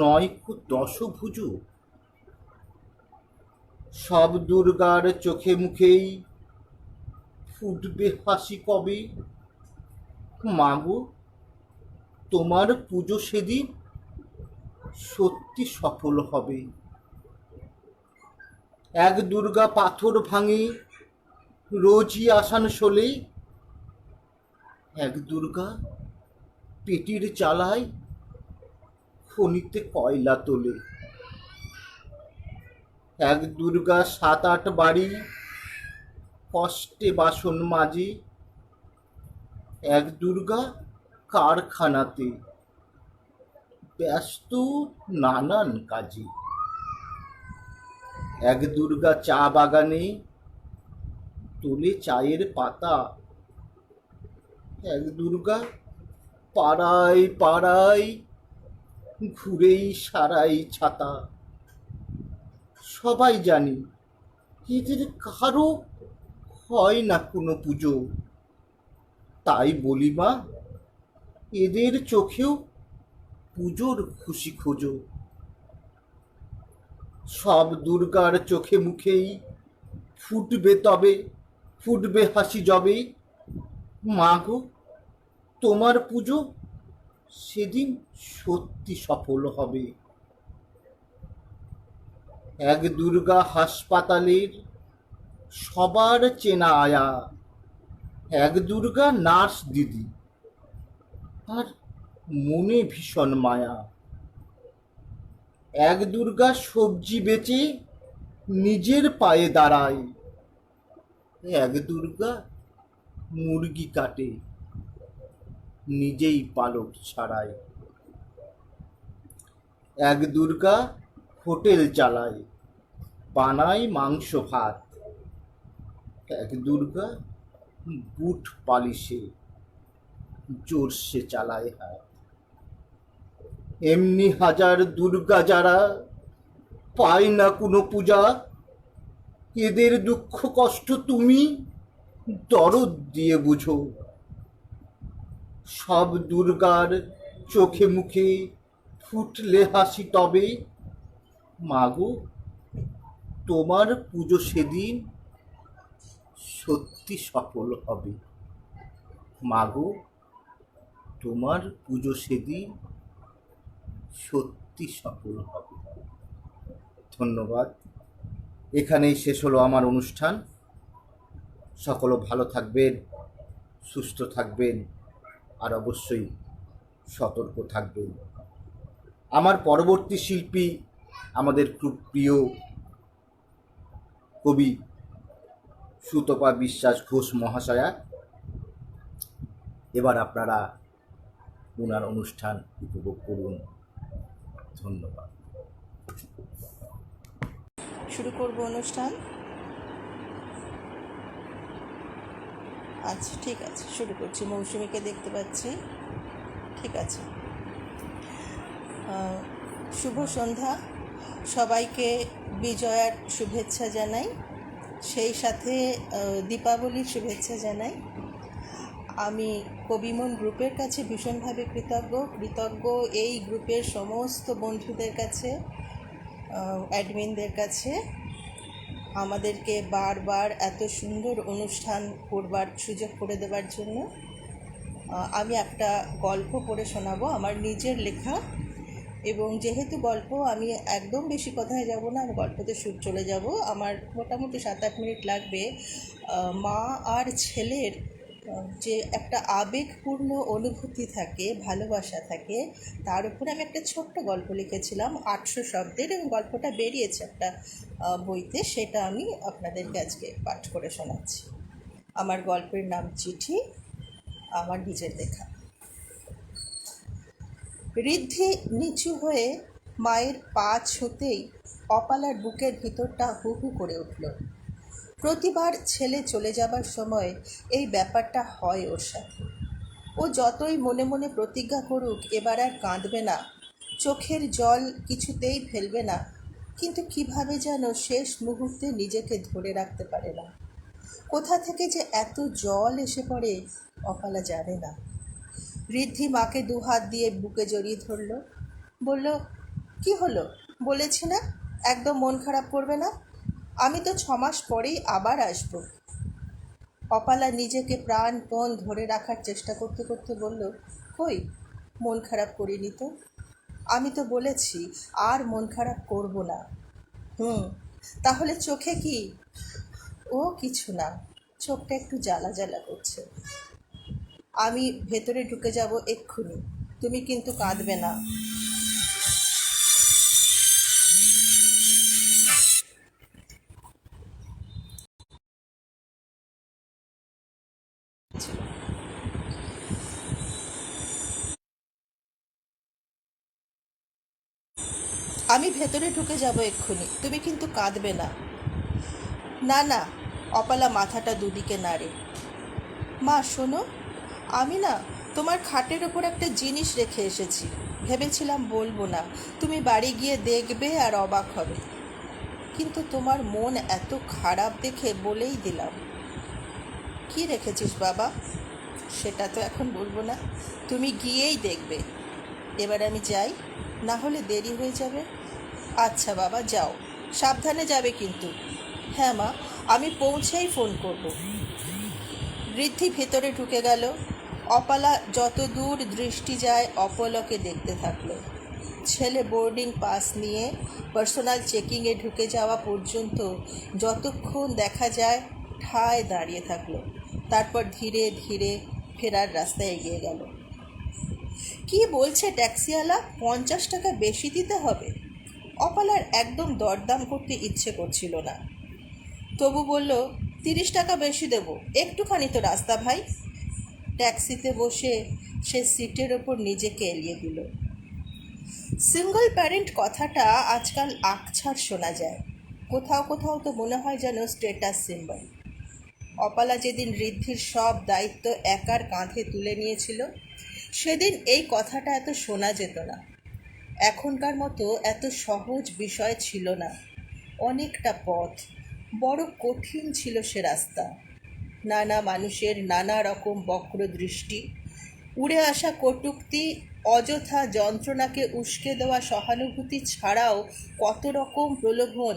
নয় কো দশভুজ। সব দুর্গার চোখে মুখেই ফুটবে হাসি কবে, মাগো তোমার পুজো সেদিন সত্যি সফল হবে। এক দুর্গা পাথর ভাঙে রোজই আসানসোলে, এক দুর্গা পেটির চালায় খনিতে কয়লা তোলে, এক দুর্গা 7-8 বাড়ি কষ্টে বাসন মাজে, এক দুর্গা কারখানাতে ব্যস্ত নানান কাজে, এক দুর্গা চা বাগানে তোলে চায়ের পাতা, এক দুর্গা পাড়ায় পাড়ায় ঘুরেই সারাই ছাতা। সবাই জানি এদের কারো হয় না কোনো পুজো, তাই বলি মা এদের চোখেও পুজোর খুশি খোঁজো। সব দুর্গার চোখে মুখেই ফুটবে হাসি যবে, মাগো তোমার পুজো সেদিন সত্যি সফল হবে। এক দুর্গা হাসপাতালের সবার চেনা আয়া, এক দুর্গা নার্স দিদি আর মনে ভীষণ মায়া, এক দুর্গা সবজি বেচে নিজের পায়ে দাঁড়ায়, এক দুর্গা মুরগি কাটে নিজেই পালক ছাড়ায়, এক দুর্গা হোটেল চালায় বানায় মাংস ভাত, এক দুর্গা বুট পালিশে জোরসে চালায় হাত। এমনি হাজার দুর্গা যারা পায় না কোনো পূজা, এদের দুঃখ কষ্ট তুমি দরদ দিয়ে বুঝো। সব দুর্গার চোখে মুখে ফুটলে হাসি তবে, মাগো তোমার পুজো সেদিন সত্যি সফল হবে। মাগো তোমার পুজো সেদিন সত্যি সফল হবে। ধন্যবাদ। এখানেই শেষ হলো আমার অনুষ্ঠান। সকলে ভালো থাকবেন, সুস্থ থাকবেন, আর অবশ্যই সতর্ক থাকবেন। আমার পরবর্তী শিল্পী আমাদের খুব প্রিয় কবি সুতপা বিশ্বাস ঘোষ মহাশয়া। এবার আপনারা ওনার অনুষ্ঠান উপভোগ করুন। ধন্যবাদ। শুরু করব অনুষ্ঠান। আচ্ছা, ঠিক আছে, শুরু করছি। মৌসুমীকে দেখতে পাচ্ছি, ঠিক আছে। শুভ সন্ধ্যা, সবাইকে বিজয়ার শুভেচ্ছা জানাই, সেই সাথে দীপাবলির শুভেচ্ছা জানাই। আমি কবিমন গ্রুপের কাছে ভীষণভাবে কৃতজ্ঞ এই গ্রুপের সমস্ত বন্ধুদের কাছে, অ্যাডমিনদের কাছে, আমাদেরকে বারবার এত সুন্দর অনুষ্ঠান করবার সুযোগ করে দেওয়ার জন্য। আমি একটা গল্প পড়ে শোনাবো, আমার নিজের লেখা, এবং যেহেতু গল্প, আমি একদম বেশি কথায় যাব না, আমি গল্পতে চলে যাব। আমার মোটামুটি 7-8 মিনিট লাগবে। মা আর ছেলের যে একটা আবেগপূর্ণ অনুভূতি থাকে, ভালোবাসা থাকে, তার উপরে আমি একটা ছোট্ট গল্প লিখেছিলাম 800 শব্দের, এবং গল্পটা বেরিয়েছে একটা বইতে, সেটা আমি আপনাদেরকে আজকে পাঠ করে শোনাচ্ছি। আমার গল্পের নাম চিঠি, আমার নিজের লেখা। ঋদ্ধি নিচু হয়ে মায়ের পা ছুঁতেই অপালার বুকের ভিতরটা হু হু করে উঠল। প্রতিবার ছেলে চলে যাবার সময় এই ব্যাপারটা হয় ওর সাথে। ও যতই মনে মনে প্রতিজ্ঞা করুক এবার আর কাঁদবে না, চোখের জল কিছুতেই ফেলবে না, কিন্তু কিভাবে যেন শেষ মুহূর্তে নিজেকে ধরে রাখতে পারে না। কোথা থেকে যে এত জল এসে পড়ে অপালা জানে না। ঋদ্ধি মাকে 2 হাত দিয়ে বুকে জড়িয়ে ধরল, বলল, কি হলো, বলেছি না একদম মন খারাপ করবে না, আমি তো 6 মাস পরেই আবার আসব। অপালা নিজেকে প্রাণপণ ধরে রাখার চেষ্টা করতে করতে বলল, কই, মন খারাপ করিনি তো, আমি তো বলেছি আর মন খারাপ করব না। তাহলে চোখে কি? ও কিছু না, চোখটা একটু জ্বালা জ্বালা করছে। আমি ভেতরে ঢুকে যাব এক্ষুনি, তুমি কিন্তু কাঁদবে না। আমি ভেতরে ঢুকে যাব এক্ষুনি, তুমি কিন্তু কাঁদবে না। না না, অপালা মাথাটা দুদিকে নাড়ে। মা শোনো, আমি না তোমার খাটের ওপর একটা জিনিস রেখে এসেছি, ভেবেছিলাম বলবো না, তুমি বাড়ি গিয়ে দেখবে আর অবাক হবে, কিন্তু তোমার মন এত খারাপ দেখে বলেই দিলাম। কি রেখেছিস বাবা? সেটা তো এখন বলবো না, তুমি গিয়েই দেখবে। এবার আমি যাই, না হলে দেরি হয়ে যাবে। আচ্ছা বাবা, যাও, সাবধানে যাবে কিন্তু। হ্যাঁ মা, আমি পৌঁছেই ফোন করব। ঋদ্ধি ভেতরে ঢুকে গেল। অপালা যত দূর দৃষ্টি যায় অপলকে দেখতে থাকলো। ছেলে বোর্ডিং পাস নিয়ে পার্সোনাল চেকিংয়ে ঢুকে যাওয়া পর্যন্ত যতক্ষণ দেখা যায় ঠায় দাঁড়িয়ে থাকলো, তারপর ধীরে ধীরে ফেরার রাস্তায় এগিয়ে গেল। কি বলছে ট্যাক্সিওয়ালা, 50 টাকা বেশি দিতে হবে? অপালার একদম দরদাম করতে ইচ্ছে করছিল না, তবু বলল, 30 টাকা বেশি দেবো, একটুখানি তো রাস্তা ভাই। ট্যাক্সিতে বসে সে সিটের ওপর নিজেকে এলিয়ে দিল। সিঙ্গল প্যারেন্ট কথাটা আজকাল আকছাড় শোনা যায়, কোথাও কোথাও তো মনে হয় যেন স্টেটাস সিম্বল। অপালা যেদিন ঋদ্ধির সব দায়িত্ব একার কাঁধে তুলে নিয়েছিল, সেদিন এই কথাটা এত শোনা যেত না। এখনকার মতো এত সহজ বিষয় ছিল না। অনেকটা পথ, বড় কঠিন ছিল সে রাস্তা। নানা মানুষের নানা রকম বক্র দৃষ্টি, উড়ে আসা কটূক্তি, অযথা যন্ত্রণাকে উস্কে দেওয়া সহানুভূতি ছাড়াও কত রকম প্রলোভন,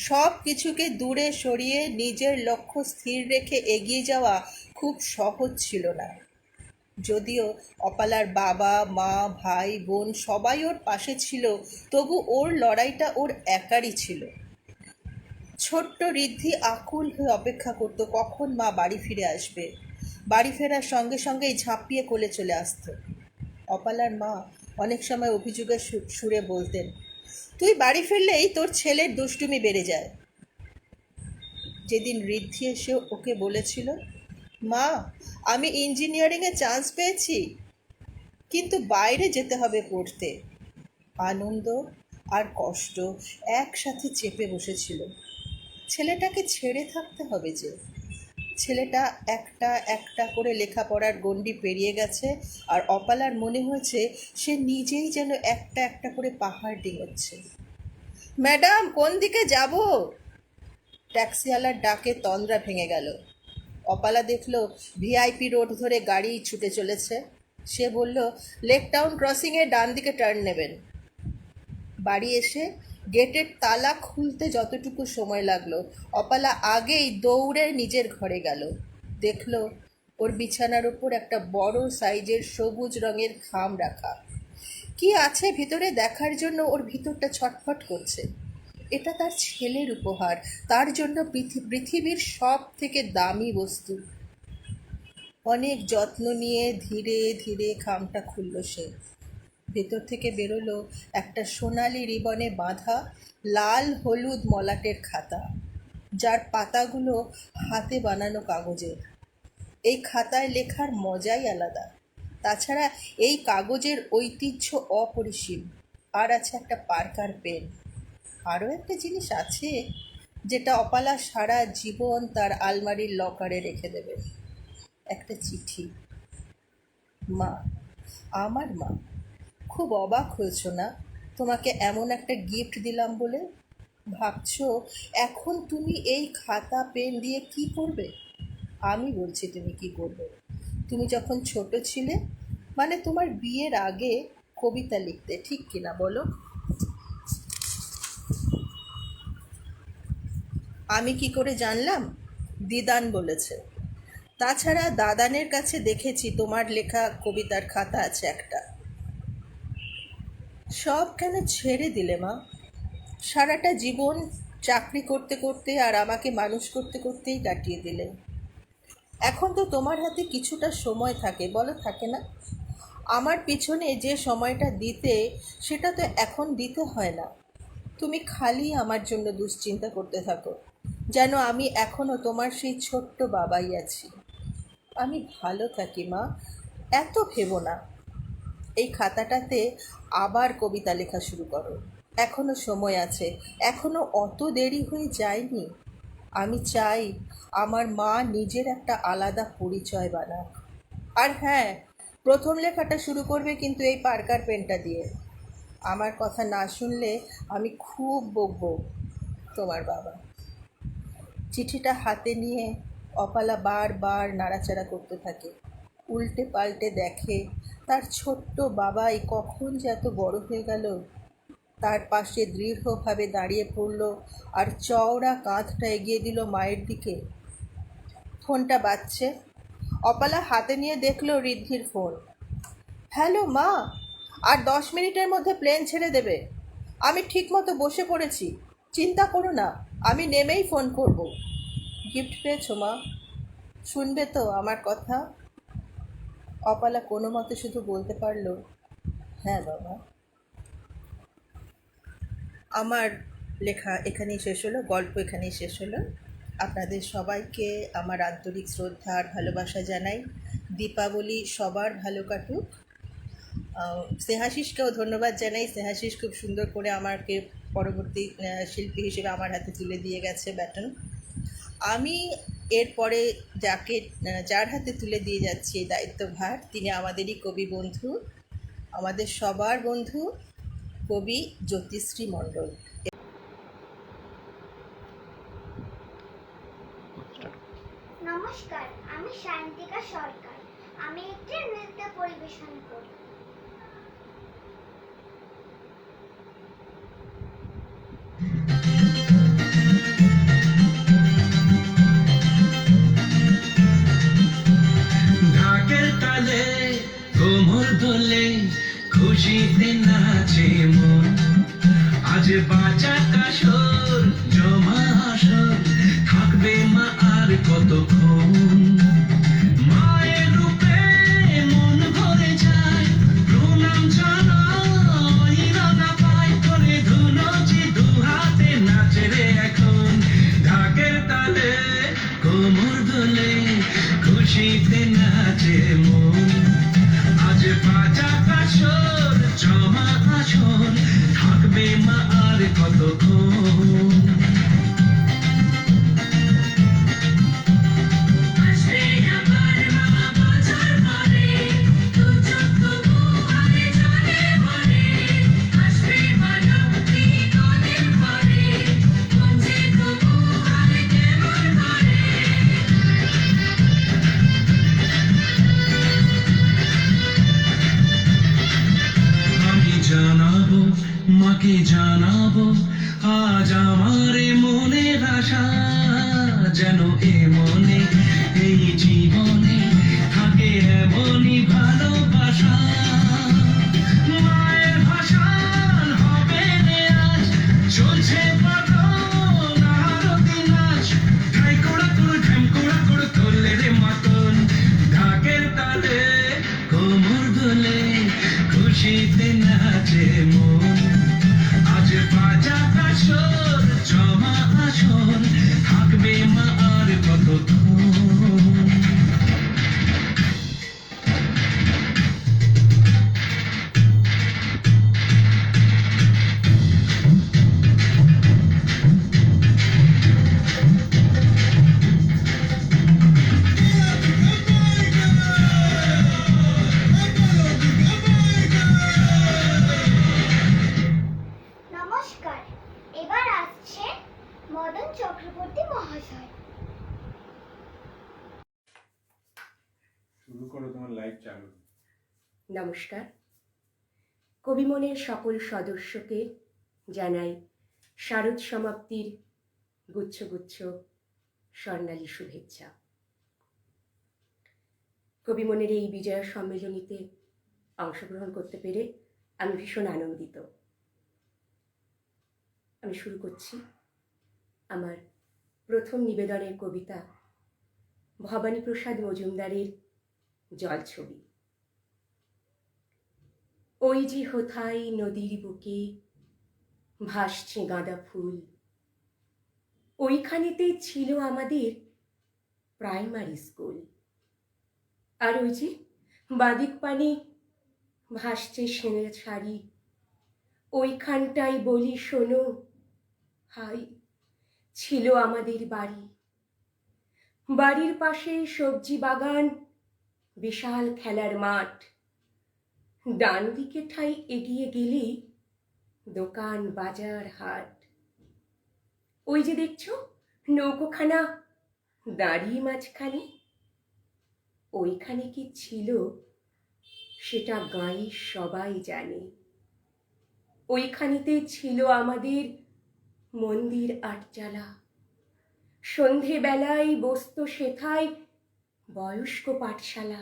সব কিছুকে দূরে সরিয়ে নিজের লক্ষ্য স্থির রেখে এগিয়ে যাওয়া খুব সহজ ছিল না। যদিও অপালার বাবা মা ভাই বোন সবাই ওর পাশে ছিল, তবু ওর লড়াইটা ওর একারই ছিল। ছোট্ট ঋদ্ধি আকুল হয়ে অপেক্ষা করত কখন মা বাড়ি ফিরে আসবে। বাড়ি ফেরার সঙ্গে সঙ্গেই ঝাঁপিয়ে কোলে চলে আসত। অপালার মা অনেক সময় অভিযোগের সুরে বলতেন, তুই বাড়ি ফিরলেই তোর ছেলের দুষ্টুমি বেড়ে যায়। যেদিন ঋদ্ধি এসে ওকে বলেছিল, মা আমি ইঞ্জিনিয়ারিংয়ে চান্স পেয়েছি, কিন্তু বাইরে যেতে হবে পড়তে, আনন্দ আর কষ্ট একসাথে চেপে বসেছিল। ছেলেটাকে ছেড়ে থাকতে হবে যে। ছেলেটা একটা একটা করে লেখাপড়ার গণ্ডি পেরিয়ে গেছে, আর অপালার মনে হয়েছে সে নিজেই যেন একটা একটা করে পাহাড় ডিঙোচ্ছে। ম্যাডাম, কোন দিকে যাব? ট্যাক্সিওয়ালার ডাকে তন্দ্রা ভেঙে গেল। অপালা দেখল ভিআইপি রোড ধরে গাড়ি ছুটে চলেছে। সে বলল, লেক টাউন ক্রসিংয়ে ডান দিকে টার্ন নেবেন। বাড়ি এসে গেটের তালা খুলতে যতটুকু সময় লাগলো, অপালা আগেই দৌড়ে নিজের ঘরে গেল। দেখল ওর বিছানার ওপর একটা বড় সাইজের সবুজ রঙের খাম রাখা। কি আছে ভিতরে দেখার জন্য ওর ভিতরটা ছটফট করছে। এটা তার ছেলের উপহার, তার জন্য পৃথিবীর সব থেকে দামি বস্তু। অনেক যত্ন নিয়ে ধীরে ধীরে খামটা খুলল সে। ভেতর থেকে বেরোলো একটা সোনালি রিবনে বাঁধা লাল হলুদ মলাটের খাতা, যার পাতাগুলো হাতে বানানো কাগজের। এই খাতায় লেখার মজাই আলাদা। তাছাড়া এই কাগজের ঐতিহ্য অপরিসীম। আর আছে একটা পার্কার পেন। আরও একটা জিনিস আছে যেটা অপালা সারা জীবন তার আলমারির লকারে রেখে দেবে। একটা চিঠি। মা, আমার মা, খুব অবাক হয়েছ না তোমাকে এমন একটা গিফট দিলাম বলে? ভাবছো এখন তুমি এই খাতা পেন দিয়ে কি করবে? আমি বলছি তুমি কি করবে। তুমি যখন ছোট ছিলে, মানে তোমার বিয়ের আগে, কবিতা লিখতে, ঠিক কিনা বলো? আমি কি করে জানলাম? দিদান বলেছে। তাছাড়া দাদানের কাছে দেখেছি তোমার লেখা কবিতার খাতা আছে একটা। সব কেন ছেড়ে দিলে মা? সারাটা জীবন চাকরি করতে করতে আর আমাকে মানুষ করতে করতেই কাটিয়ে দিলে। এখন তো তোমার হাতে কিছুটা সময় থাকে, বলো থাকে না? আমার পিছনে যে সময়টা দিতে, সেটা তো এখন দিতে হয় না। তুমি খালি আমার জন্য দুশ্চিন্তা করতে থাকো, যেন আমি এখনও তোমার সেই ছোট্ট বাবাই আছি। আমি ভালো থাকি মা, এত ভেবো না। এই খাতাটাতে আবার কবিতা লেখা শুরু করো। এখনো সময় আছে, এখনো অত দেরি হয়ে যায়নি। আমি চাই আমার মা নিজের একটা আলাদা পরিচয় বানাক। আর হ্যাঁ, প্রথম লেখাটা শুরু করবে কিন্তু এই পার্কার পেনটা দিয়ে। আমার কথা না শুনলে আমি খুব বকবো, তোমার বাবা। চিঠিটা হাতে নিয়ে অপালা বারবার নাড়াচাড়া করতে থাকে। উল্টে পাল্টে দেখে তার ছোট্ট বাবাই কখন যে এত বড় হয়ে গেল। তার পাশে দৃঢ়ভাবে দাঁড়িয়ে পড়ল আর চওড়া কাঁধটা এগিয়ে দিল মায়ের দিকে। ফোনটা বাজছে। অপালা হাতে নিয়ে দেখলো ঋদ্ধির ফোন। হ্যালো মা, আর 10 মিনিটের মধ্যে প্লেন ছেড়ে দেবে। আমি ঠিকমতো বসে পড়েছি, চিন্তা করো না, আমি নেমেই ফোন করব। গিফট পেয়েছো মা? শুনবে তো আমার কথা? অপালা কোনো মতে শুধু বলতে পারল, হ্যাঁ বাবা। আমার লেখা এখানেই শেষ হলো, গল্প এখানেই শেষ হলো। আপনাদের সবাইকে আমার আন্তরিক শ্রদ্ধা আর ভালোবাসা জানাই। দীপাবলি সবার ভালো কাটুক। স্নেহাশিসকেও ধন্যবাদ জানাই। স্নেহাশিস খুব সুন্দর করে আমাকে পরবর্তী শিল্পী হিসেবে আমার হাতে তুলে দিয়ে গেছে ব্যাটন। আমি এরপরে যার হাতে তুলে দিয়ে যাচ্ছি এই দায়িত্বভার, তিনি আমাদেরই কবি বন্ধু, আমাদের সবার বন্ধু, কবি জ্যোতিশ্রী মণ্ডল। নমস্কার, আমি শান্তিকা সরকার। আমি একটি নৃত্য পরিবেশন করি। ঢাকের তালে কোমর দোলে খুশিতে নাচে মন। আজ বাজা কাসর জমা আসর, থাকবে মা আর কতক্ষণ। মায়ের রূপে মন ভরে যায়, প্রণাম জানাই রানা পায় করে ধুনুচি দু হাতে নাচে রে এখন। ঢাকের তালে কোমর দোলে খুশিতে নাচে মন। আজ বাজা কাসর জমা আসর, কতক্ষণ আসবে আবার মা বছর পরে, দু চোখ তবু আরে জলে ভরে। আসবে মা লক্ষ্মী কদিন পরে, মঞ্চে তবু আরে কেমন করে। আমি জানাবো মাকে জানাবো আজ আমার মনের আশা যেন এ মনে এই জীবনে থাকে এমনই ভালোবাসা মায়ের ভাষান হবে রে আজ চলছে পাগল আরতি নাচ ঢাই কোড়া কোড় ঢ্যাম কোড়া কোড় করলে রে মাতন ঢাকের তালে কোমর দোলে খুশিতে নাচে মন আজ বাজা কাশর জমা আসন থাকবে মা আর কতক্ষণ নমস্কার, এবার আসছেন মদন চক্রবর্তী মহাশয়। শুরু করো, তোমার লাইভ চালু। নমস্কার। কবিমনের সকল সদস্যকে জানাই শারদ সমাপ্তির গুচ্ছ গুচ্ছ স্বর্ণালী শুভেচ্ছা। কবিমনের এই বিজয়া সম্মেলনীতে অংশগ্রহণ করতে পেরে আমি ভীষণ আনন্দিত। আমি শুরু করছি আমার প্রথম নিবেদনের কবিতা ভবানীপ্রসাদ মজুমদারের জলছবি। ওই যে হোথায় নদীর বুকে ভাসছে গাঁদা ফুল, ওইখানেতে ছিল আমাদের প্রাইমারি স্কুল। আর ওই যে বাদিক পানে ভাসছে সেনের শাড়ি, ওইখানটাই বলি শোনো হাই ছিল আমাদের বাড়ি। বাড়ির পাশে সবজি বাগান, বিশাল খেলার মাঠ, ডান দিকে ঠাই এগিয়ে গেলেই দোকান বাজার হাট। ওই যে দেখছো নৌকোখানা দাঁড়িয়ে মাঝখানে, ওইখানে কি ছিল সেটা গাঁয়ে সবাই জানে। ওইখানেতে ছিল আমাদের মন্দির আটচালা, সন্ধেবেলায় বসত সেথায় বয়স্ক পাঠশালা।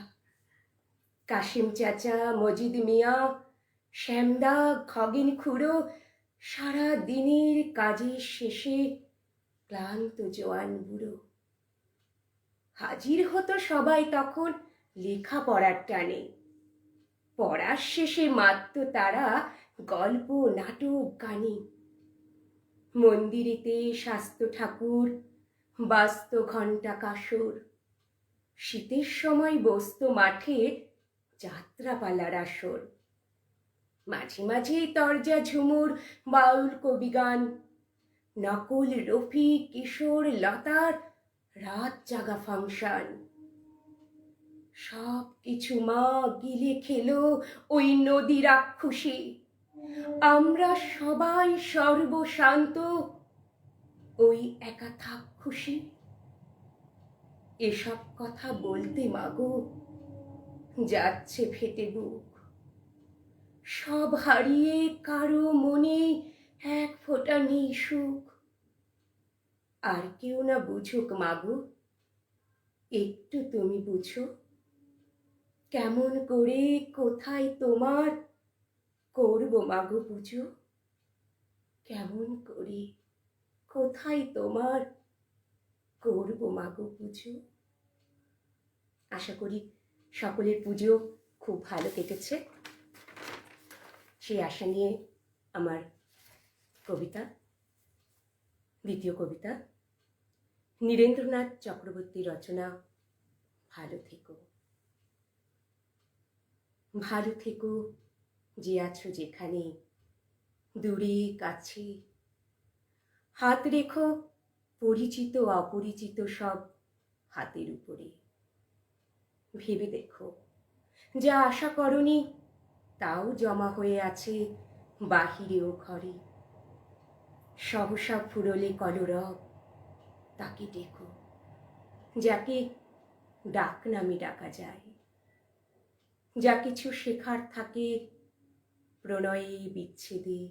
কাশিম চাচা, মজিদ মিয়া, শ্যামদা, খগেন খুড়ো সারা দিনের কাজের শেষে ক্লান্ত জোয়ান বুড়ো হাজির হতো সবাই তখন লেখাপড়ার টানে। পড়ার শেষে মাত্র তারা গল্প নাটক গানে। মন্দিরেতে শাস্ত ঠাকুর, বাস্ত ঘণ্টা কাসর, শীতের সময় বসত মাঠে যাত্রাপালার আসর। মাঝে মাঝে তরজা ঝুমুর, বাউল কবিগান, নকল রফি, কিশোর লতার রাত জাগা ফাংশন। সব কিছু মা গিলে খেলো ওই নদী রাক্ষসী। আমরা সবাই সর্বশান্ত, ওই একা থাক খুশি। এসব কথা বলতে মাগো যাচ্ছে ফেটে বুক। সব হারিয়ে কারো মনে এক ফোঁটা নেই সুখ। আর কেউ না বুঝুক মাগো, একটু তুমি বুঝো। কেমন করে কোথায় তোমার করব মাগো পুজো। কেমন করে কোথায় তোমার করব মাগো পুজো। আশা করি সকলের পুজো খুব ভালো কেটেছে। সেই আশা নিয়ে আমার কবিতা, দ্বিতীয় কবিতা, নীরেন্দ্রনাথ চক্রবর্তী রচনা ভালো থেকো। ভালো থেকো যে আছো যেখানে, দূরে কাছে হাত রেখো পরিচিত অপরিচিত সব হাতের উপরে। ভেবে দেখো, যা আশা করনি তাও জমা হয়ে আছে বাহিরে ও ঘরে। সহসা ফুরলে কলরব, তাকে ডেকো, যাকে ডাক নামে ডাকা যায়। যা কিছু শেখার থাকে প্রণয়ে, বিচ্ছেদে,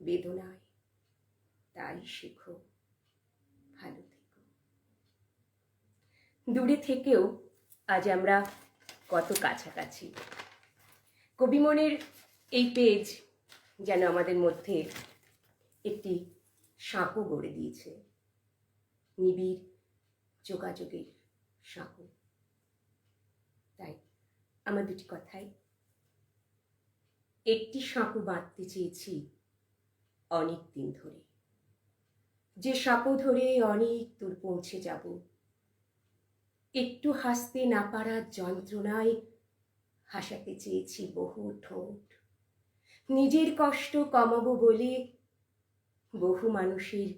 বেদনায়, তাই শেখো। ভালো থেকো। দূরে থেকেও আজ আমরা কত কাছাকাছি। কবি মনের এই পেজ যেন আমাদের মধ্যে একটি সাঁকো গড়ে দিয়েছে, নিবিড় যোগাযোগের সাঁকো। তাই আমার দুটি কথাই, একটি সাঁকো বাঁধতে চেয়েছি অনেক দিন ধরে, যে সাঁকো ধরে অনেক দূর পৌঁছে যাব। একটু হাসতে না পারার যন্ত্রণায় হাসাতে চেয়েছি বহু ঠোঁট। নিজের কষ্ট কমাবো বলে বহু মানুষের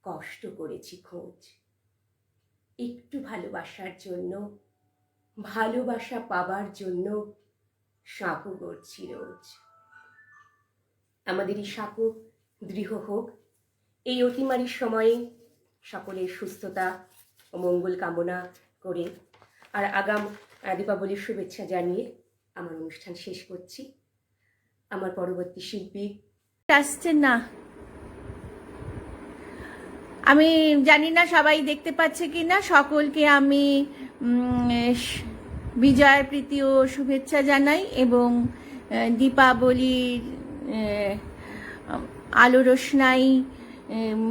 কষ্ট করেছি খোঁজ। একটু ভালোবাসার জন্য, ভালোবাসা পাবার জন্য সাঁকো গড়ছি রোজ। আমাদের এই সাঁকো দৃঢ় হোক। এই অতিমারির সময়ে সকলের সুস্থতা ও মঙ্গল কামনা করে আর আগাম দীপাবলির শুভেচ্ছা জানিয়ে আমার অনুষ্ঠান শেষ করছি। আমার পরবর্তী শিল্পী আসছেন না, আমি জানি না সবাই দেখতে পাচ্ছে কিনা। সকলকে আমি বিজয় প্রীতি ও শুভেচ্ছা জানাই এবং দীপাবলির আলো রোশনাই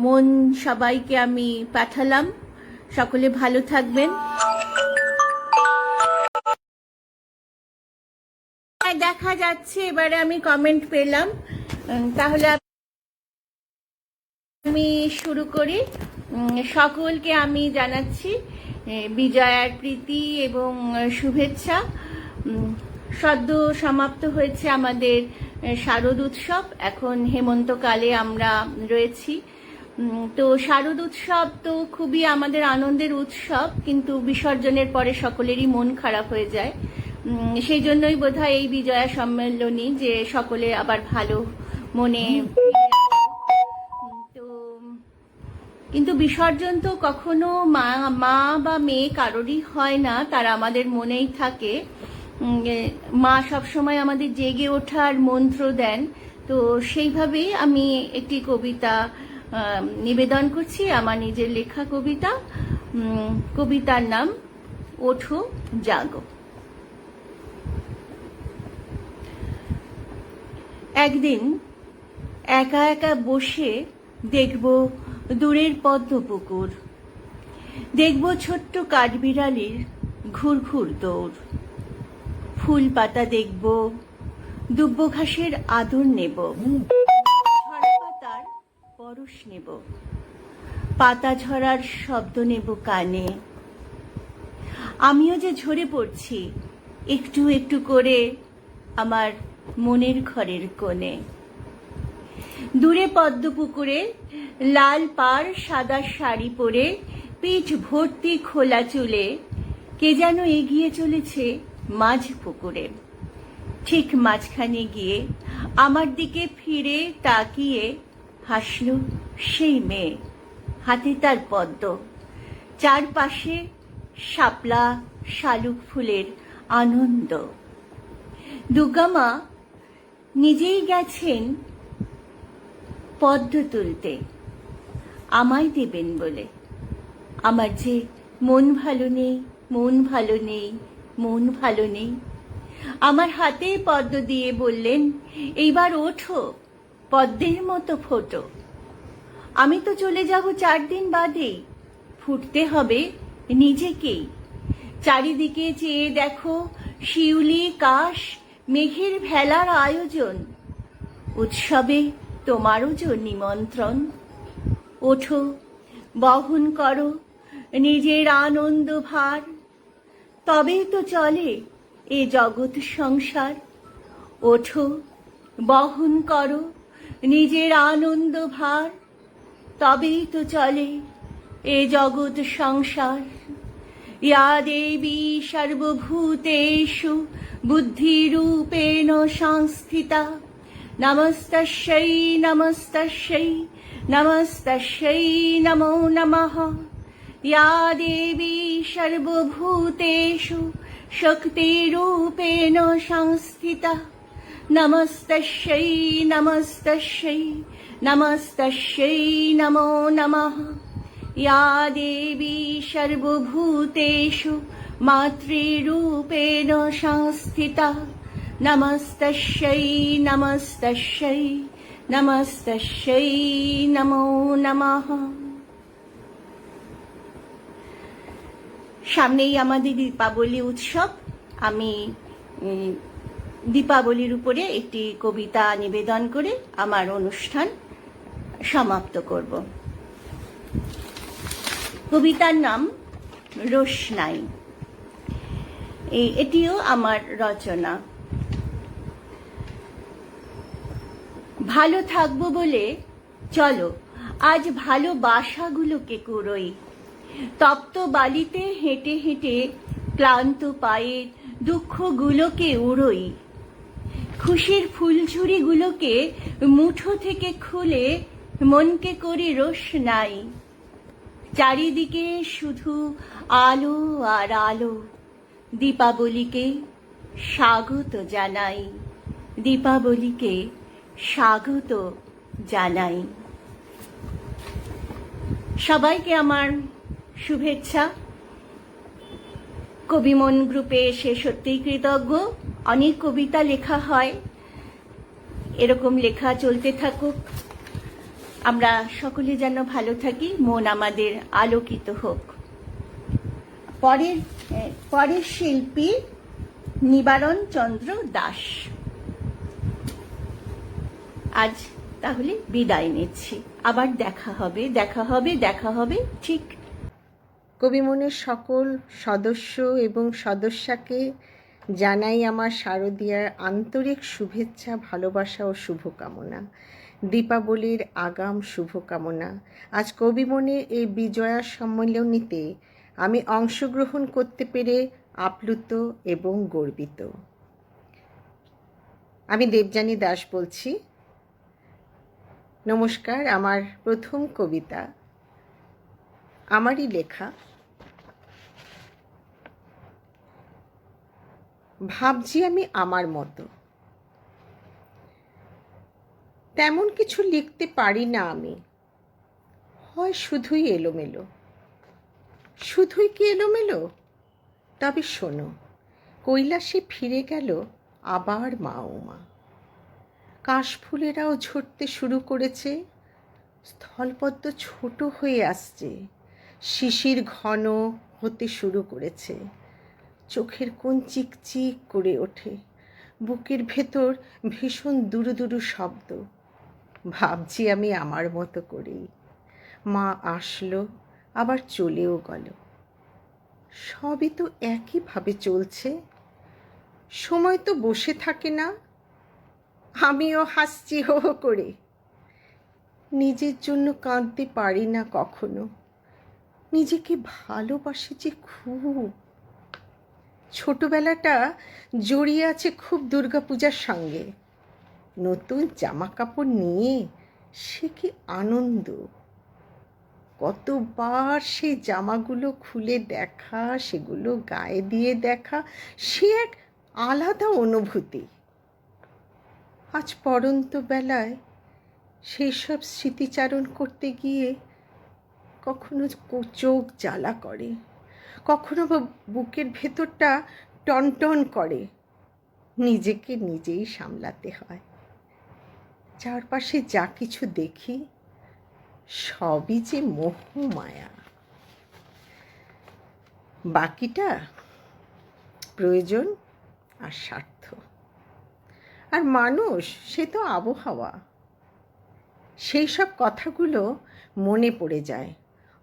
মন সবাইকে আমি পাঠালাম। সকলে ভালো থাকবেন। দেখা যাচ্ছে, এবারে আমি কমেন্ট পেলাম, তাহলে আমি শুরু করি। সকলকে আমি জানাচ্ছি বিজয়ার প্রীতি এবং শুভেচ্ছা। সদ্য সমাপ্ত হয়েছে আমাদের শারদ উৎসব। এখন হেমন্তকালে আমরা রয়েছি। তো শারদ উৎসব তো খুবই আমাদের আনন্দের উৎসব, কিন্তু বিসর্জনের পরে সকলেরই মন খারাপ হয়ে যায়। সেই জন্যই বোধহয় এই বিজয়া সম্মেলনী, যে সকলে আবার ভালো মনে। তো কিন্তু বিসর্জন তো কখনো মা বা মেয়ে কারোরই হয় না, তারা আমাদের মনেই থাকে। মা সবসময় আমাদের জেগে ওঠার মন্ত্র দেন। তো সেইভাবেই আমি একটি কবিতা নিবেদন করছি, আমার নিজের লেখা কবিতা। কবিতার নাম ওঠো জাগো। একদিন একা একা বসে দেখব দূরের পদ্ম পুকুর, দেখব ছোট্ট কাঠবিড়ালির ঘুরঘুর দৌড়। ফুল পাতা দেখব, দুব্ব ঘাসের আদর নেব, ঝরা পাতার পরশ নেব, পাতা ঝরার শব্দ নেব কানে। আমিও যে ঝরে পড়ছি একটু একটু করে আমার মনের ঘরের কোণে। দূরে পদ্ম পুকুরে লাল পাড় সাদা শাড়ি পরে, পিঠ ভর্তি খোলা চুলে কে যেন এগিয়ে চলেছে মাঝ পুকুরে। ঠিক মাঝখানে গিয়ে আমার দিকে ফিরে তাকিয়ে হাসল সেই মেয়ে, হাতে তার পদ্ম, চারপাশে শাপলা শালুক ফুলের আনন্দ। দুর্গামা নিজেই গেছেন পদ্ম তুলতে আমায় দেবেন বলে। আমার যে মন ভালো নেই, মন ভালো নেই, মন ভালো নেই। আমার হাতে পদ্ম দিয়ে বললেন, এইবার ওঠো, পদ্মের মতো ফোটো। আমি তো চলে যাব 4 দিন বাদেই, ফুটতে হবে নিজেকেই। চারিদিকে চেয়ে দেখো শিউলি কাশ মেঘের ভেলার আয়োজন, উৎসবে তোমারও যে নিমন্ত্রণ। ওঠো, বহন করো নিজের আনন্দ ভার, তবেই তো চলে এ জগৎ সংসার। ওঠো, বহন করো নিজের আনন্দ ভার, তবেই তো চলে এ জগৎ সংসার। ইয়া দেবী সর্বভূতেষু বুদ্ধিরূপেণ সংস্থিতা, নমস্তস্যৈ নমস্তস্যৈ নমস্তস্যৈ নমো নমঃ। ইয়া দেবী সর্বভূতেষু শক্তিরূপেণ সংস্থিতা, নমস্তস্যৈ নমস্তস্যৈ নমস্তস্যৈ নমো নমঃ। या देवी सर्वभूतेषु मातृरूपेण संस्थिता, नमस्तस्यै नमस्तस्यै नमस्तस्यै नमो नमः। সামনেই আমাদের দীপাবলি উৎসব। আমি দীপাবলির উপরে একটি কবিতা নিবেদন করে আমার অনুষ্ঠান সমাপ্ত করব। কবিতার নাম রোশনাই। এটিও আমার রচনা। ভালো থাকবো বলে চলো আজ ভালোবাসাগুলোকে কুড়োই, তপ্ত বালিতে হেঁটে হেঁটে ক্লান্ত পায়ের দুঃখগুলোকে উড়োই, খুশির ফুলঝুরিগুলোকে মুঠো থেকে খুলে মনকে করি রোশনাই। চারিদিকে শুধু আলো আর আলো, দীপাবলিকে স্বাগত জানাই, দীপাবলিকে স্বাগত জানাই। সবাইকে আমার শুভেচ্ছা। কবিমন গ্রুপে এসে সত্যিই কৃতজ্ঞ। অনেক কবিতা লেখা হয়, এরকম লেখা চলতে থাকুক। আমরা সকলে যেন ভালো থাকি, মন আমাদের আলোকিত হোক। পরের শিল্পী নিবারণ চন্দ্র দাস। আজ তাহলে বিদায় নিচ্ছি। আবার দেখা হবে, দেখা হবে, দেখা হবে ঠিক। কবিমনের সকল সদস্য এবং সদস্যাকে জানাই আমার শারদীয়ার আন্তরিক শুভেচ্ছা, ভালোবাসা ও শুভকামনা। দীপাবলির আগাম শুভকামনা। আজ কবিমনের এই বিজয়া সম্মেলনীতে আমি অংশগ্রহণ করতে পেরে আপ্লুত এবং গর্বিত। আমি দেবযানী দাস বলছি। নমস্কার। আমার প্রথম কবিতা আমারই লেখা। ভাবছি আমি আমার মতো। তেমন কিছু লিখতে পারি না আমি, হয় শুধুই এলোমেলো। শুধুই কি এলোমেলো? তবে শোনো, কৈলাসে ফিরে গেল আবার মা ও মা। কাশফুলেরাও ঝরতে শুরু করেছে, স্থলপদ্ম ছোট হয়ে আসছে, শিশির ঘন হতে শুরু করেছে, চোখের কোণ চিকচিক করে ওঠে, বুকের ভেতর ভীষণ দুরু দুরু শব্দ। ভাবছি আমি আমার মতো করেই। মা আসলো, আবার চলেও গেল। সবই তো একইভাবে চলছে। সময় তো বসে থাকে না। আমিও হাসছি হো হো করে। নিজের জন্য কাঁদতে পারি না কখনো। নিজেকে ভালোবাসি যে খুব। ছোটবেলাটা জড়িয়ে আছে খুব দুর্গাপূজার সঙ্গে। নতুন জামা কাপড় নিয়ে সে কি আনন্দ! কতবার সেই জামাগুলো খুলে দেখা, সেগুলো গায়ে দিয়ে দেখা, সে এক আলাদা অনুভূতি। আজ পড়ন্ত বেলায় সেই সব স্মৃতিচারণ করতে গিয়ে কখনো চোখ জ্বালা করে, কখনো বা বুকের ভেতরটা টনটন করে। নিজেকে নিজেই সামলাতে হয়। চারপাশে যা কিছু দেখি সবই যে মোহমায়া। বাকিটা প্রয়োজন আর স্বার্থ। আর মানুষ সে তো আবহাওয়া। সেই সব কথাগুলো মনে পড়ে যায়,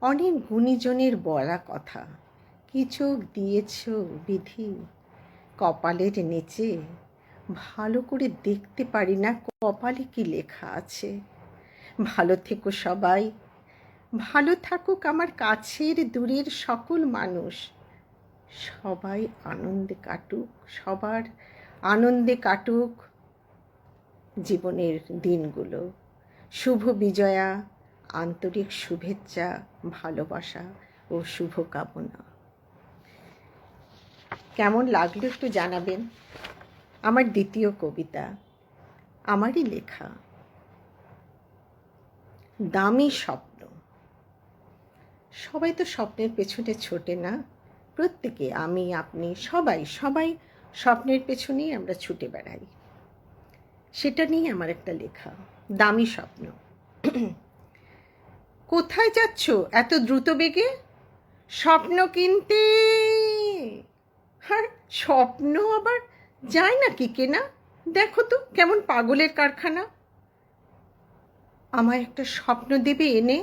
অনেক গুণীজনের বলা কথা। কি চোখ দিয়েছ বিধি কপালের নিচে, ভালো করে দেখতে পারি না কপালে কি লেখা আছে। ভালো থেকো সবাই, ভালো থাকুক আমার কাছের দূরের সকল মানুষ, সবাই আনন্দে কাটুক, সবার আনন্দে কাটুক জীবনের দিনগুলো। শুভ বিজয়া, আন্তরিক শুভেচ্ছা, ভালোবাসা ও শুভকামনা। কেমন লাগলো একটু জানাবেন। আমার দ্বিতীয় কবিতা, আমারই লেখা, দামি স্বপ্ন। সবাই তো স্বপ্নের পেছনে ছোটে না, প্রত্যেকে, আমি, আপনি, সবাই স্বপ্নের পেছনেই আমরা ছুটে বেড়াই। সেটা নিয়ে আমার একটা লেখা, দামি স্বপ্ন। কোথায় যাচ্ছ এত দ্রুত বেগে? স্বপ্ন কিনতে। হ্যাঁ, স্বপ্ন আবার যায় নাকি কেনা? দেখো তো কেমন পাগলের কারখানা। আমায় একটা স্বপ্ন দেবে এনে,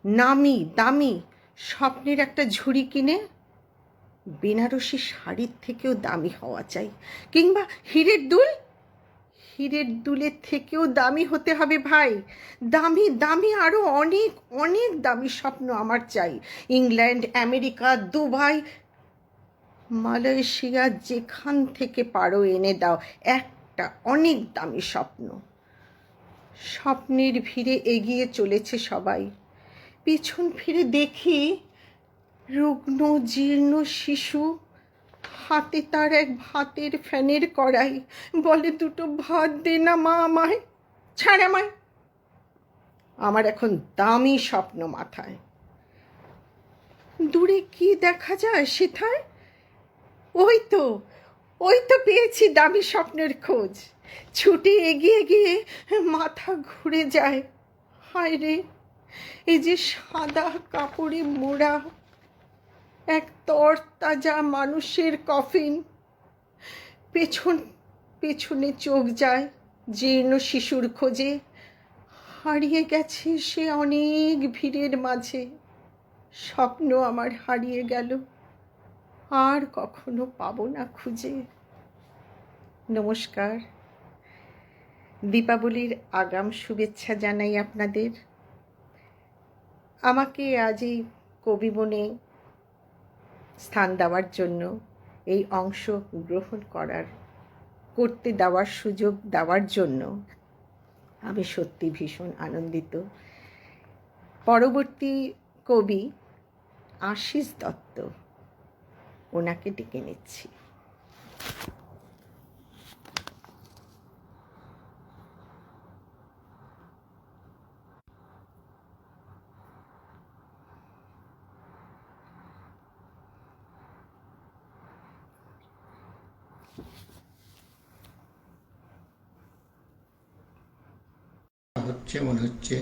নামি দামি স্বপ্নের একটা ঝুড়ি কিনে। বেনারসি শাড়ির থেকেও দামি হওয়া চাই, কিংবা হীরের দুলের থেকেও দামি হতে হবে ভাই। দামি দামি আরো অনেক অনেক দামি স্বপ্ন আমার চাই। ইংল্যান্ড, আমেরিকা, দুবাই, মালয়েশিয়া, যেখান থেকে পারো এনে দাও একটা অনেক দামি স্বপ্ন। স্বপ্নের ভিড়ে এগিয়ে চলেছে সবাই, পিছন ফিরে দেখি রুগ্ন জীর্ণ শিশু, হাতে তার এক ভাতের ফ্যানের কড়াই, বলে দুটো ভাত দে না মা আমায়, ছাড় আমায়। আমার এখন দামি স্বপ্ন মাথায়। দূরে কি দেখা যায় সেথায়? ওই তো পেয়েছি দামি স্বপ্নের খোঁজ। ছুটে এগিয়ে গিয়ে মাথা ঘুরে যায়। হায় রে, এই যে সাদা কাপড়ে মোড়া এক তরতাজা মানুষের কফিন। পেছনে চোখ যায় জীর্ণ শিশুর খোঁজে। হারিয়ে গেছে সে অনেক ভিড়ের মাঝে। স্বপ্ন আমার হারিয়ে গেল, আর কখনো পাবো না খুঁজে। নমস্কার, দীপাবলির আগাম শুভেচ্ছা জানাই আপনাদের। আমাকে আজ এই কবি বনে স্থান দেওয়ার জন্য, এই অংশ গ্রহণ করতে দেওয়ার সুযোগ দেওয়ার জন্য আমি সত্যি ভীষণ আনন্দিত। পরবর্তী কবি আশিস দত্ত, ওনাকে ডেকে নিচ্ছি। হচ্ছে মনে হচ্ছে।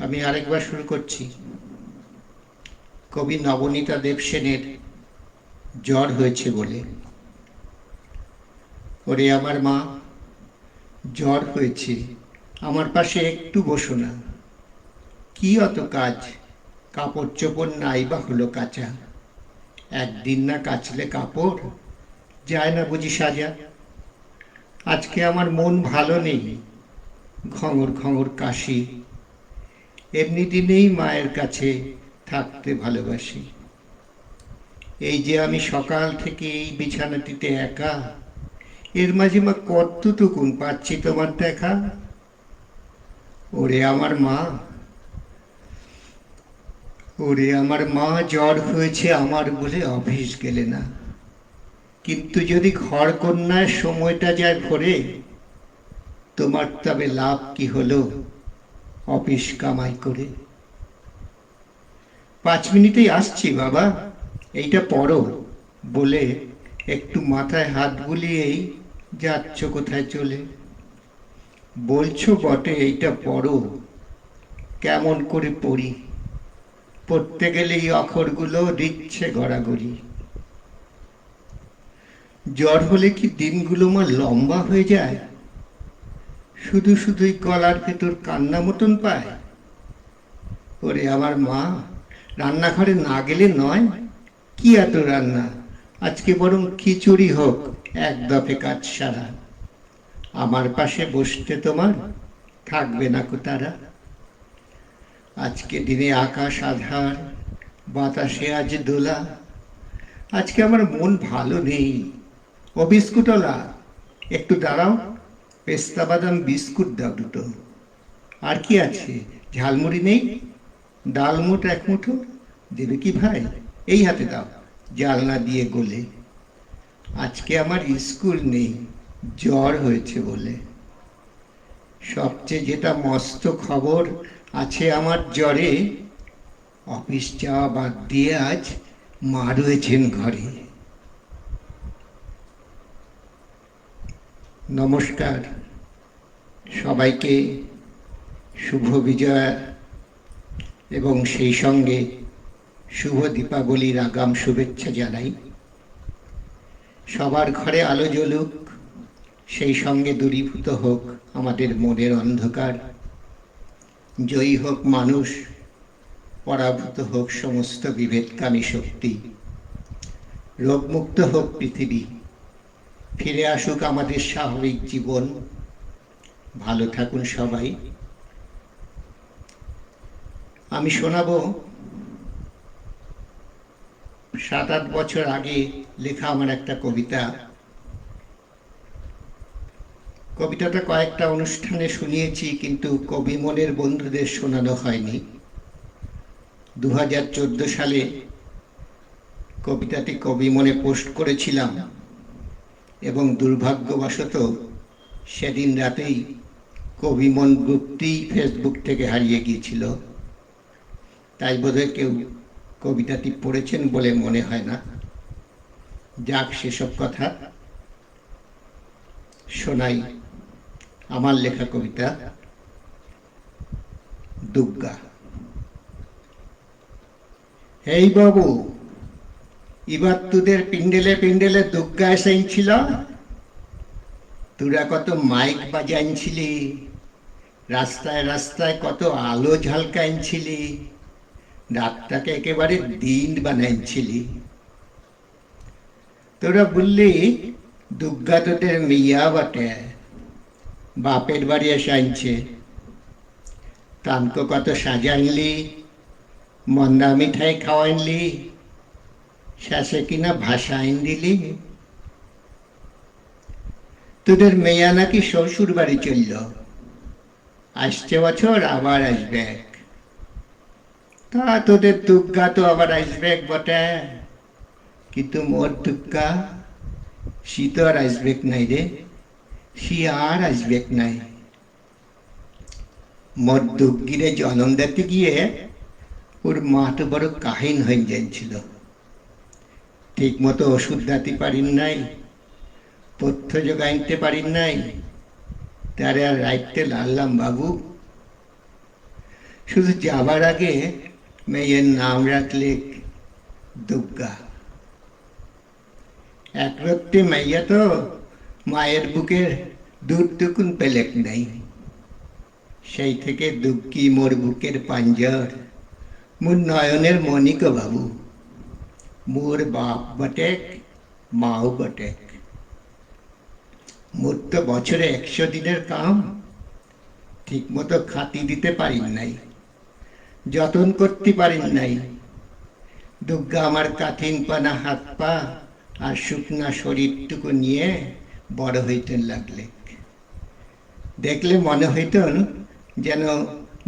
আমি আরেকবার শুরু করছি। কবি নবনীতা দেবসেনের জ্বর হয়েছে বলে। ওরে আমার মা, জ্বর হয়েছে, আমার পাশে একটু বসো না। কি অত কাজ, কাপড় চোপড় নাই বা হলো কাচা। একদিন না কাচলে কাপড় যায় না বুঝি সাজা। আজকে আমার মন ভালো নেই, ঘঙর ঘঙর কাশি। এমনি দিনেই মায়ের কাছে থাকতে ভালোবাসি। এই যে আমি সকাল থেকে এই বিছানাটিতে একা, এর মাঝে মা কতটুকুন পাচ্ছি তোমার দেখা। ওরে আমার মা, জ্বর হয়েছে আমার বলে অফিস গেলে না। কিন্তু যদি ঘর কন্যার সময়টা যায় ভরে, তোমার তবে লাভ কি হলো অফিস কামাই করে। 5 মিনিটেই আসছি বাবা, এইটা পড়ো বলে একটু মাথায় হাত বুলিয়েই যাচ্ছ কোথায় চলে। বলছো বটে এইটা পড়ো, কেমন করে পড়ি, পড়তে গেলে এই অক্ষরগুলো দিচ্ছে গড়াগড়ি। জ্বর হলে কি দিনগুলো মা লম্বা হয়ে যায়, শুধু শুধুই গলার ভেতর কান্না মতন পায়। ওরে আমার মা, রান্নাঘরে না গেলে নয়, কি এত রান্না, আজকে বরং খিচুড়ি হোক এক দফে কাজ সারা। আমার পাশে বসতে তোমার থাকবে না কো তারা। আজকে দিনে আকাশ আধার, বাতাসে আজ দোলা। আজকে আমার মন ভালো নেই। ও বিস্কুটওয়ালা, একটু দাঁড়াও, পেস্তা বাদাম বিস্কুট দাও দুটো। আর কি আছে? ঝালমুড়ি নেই? ডালমুট এক মুঠো দেবে কি ভাই? এই হাতে দাও, জালনা দিয়ে গোলে। আজকে আমার স্কুল নেই, জ্বর হয়েছে বলে। সবচেয়ে যেটা মস্ত খবর আছে আমার জ্বরে, অফিস যাওয়া বাদ দিয়ে আজ মা রয়েছেন ঘরে। নমস্কার সবাইকে, শুভ বিজয়া এবং সেই সঙ্গে শুভ দীপাবলির আগাম শুভেচ্ছা জানাই। সবার ঘরে আলো জ্বলুক, সেই সঙ্গে দূরীভূত হোক আমাদের মনের অন্ধকার। জয়ী হোক মানুষ, পরাভূত হোক সমস্ত বিভেদকামী শক্তি। রোগমুক্ত হোক পৃথিবী, ফিরে আসুক আমাদের স্বাভাবিক জীবন। ভালো থাকুন সবাই। আমি শোনাবো 7-8 বছর আগে লেখা আমার একটা কবিতা। কবিতাটা কয়েকটা অনুষ্ঠানে শুনিয়েছি, কিন্তু কবি মনের বন্ধুদের শোনানো হয়নি। 2014 সালে কবিতাটি কবি মনে পোস্ট করেছিলাম এবং দুর্ভাগ্যবশত সেদিন রাতেই কবি মন গ্রুপটি ফেসবুক থেকে হারিয়ে গিয়েছিল। তাই বোধহয় কেউ কবিতাটি পড়েছেন বলে মনে হয় না। যাক, সেসব কথা। শোনাই আমার লেখা কবিতা দুগ্গা। এই বাবু, এবার তোদের পিন্ডেলে পিন্ডেলে দুগ্গা এসেছিল। তোরা কত মাইক বাজাইছিলি, রাস্তায় রাস্তায় কত আলো ঝলকাইছিলি, রাতটাকে একেবারে দিন বানাইছিলি। তোরা বললি দুগ্গা তোদের মেয়া বটে, বাপের বাড়ি এসে আনছে। তামকে কত সাজাইলি, মন্দা মিঠাই খাওয়াইলি, শেষে কিনা ভাসাইন দিলি। তোদের মেয়া নাকি শ্বশুর বাড়ি চলল, আসছে বছর আবার আসবে। তা তোদের দুগ্গা তো আবার আসবে বটে, কিন্তু মোর দুগ্গা সে তো আর আসবে নাই রে, সে আর আসবে নাই। মোর দুগ্গিরে জন্ম দিতে গিয়ে ওর মা তো বড় কাহিন হয়ে যাচ্ছিল। ঠিক মতো ওষুধ দিতে পারিন নাই, পথ্য জোগাইতে পারিন নাই, তারে আর রাইতে লাললাম বাবু। শুধু যাবার আগে মেয়ের নাম রাখলে দুগ্গা। একরত্তি মাইয়া তো মায়ের বুকের দুধটুকুন পেলেক নাই। সেই থেকে দুগ্গি মোর বুকের পাঞ্জর, মোর নয়নের মনিক বাবু। মোর বাপ বটেক, মাও বটেক। মোর তো বছরে 100 দিনের কাম, ঠিক মতো খাতি দিতে পারিন নাই, যতন করতে পারিন নাই। দুগ্গা আমার কাঠিন পানা হাত পা আর শুকনা শরীরটুকু নিয়ে বড় হইতেন লাগলে। দেখলে মনে হইতেন যেন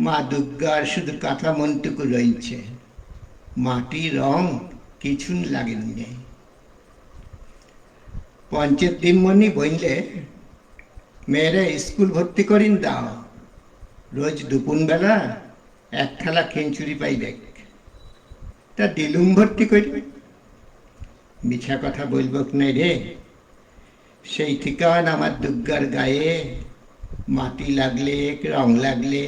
মা দুগ্গার শুধু কাঁথা মনটুকু রয়েছে, মাটি রং কিছুন লাগেনি। পঞ্চায়েত দিনমণি বললে, মেয়েরা স্কুল ভর্তি করিন দাও, রোজ দুপুন বেলা 1 থালা খিচুড়ি পাইবে। তা দিলুম ভর্তি করি। মিছা কথা বলব নাই রে, সেই ঠিকান আমার দুগ্গার গায়ে মাটি লাগলে, রং লাগলে।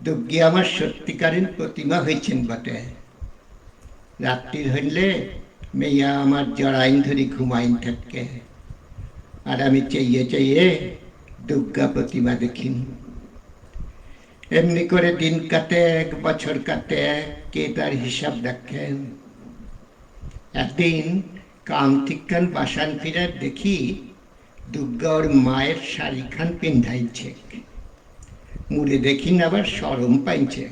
দুগ্গি আমার সত্যিকারের প্রতিমা হয়েছেন বটে। রাত্রির হইলে মেয়া আমার জড়াইন ধরি ঘুমাইন থাকে, আর আমি চাইয়ে চাইয়ে দুগ্গা প্রতিমা দেখিন। এমনি করে দিন কাটে, 1 বছর কাটে, কে তার হিসাব রাখেন। একদিন কাম ঠিকান বাসান ফিরে দেখি দুগ্গা ওর মায়ের শাড়িখান পিন্ধাইছে। মুড়ে দেখি না আবার সরম পাইছে।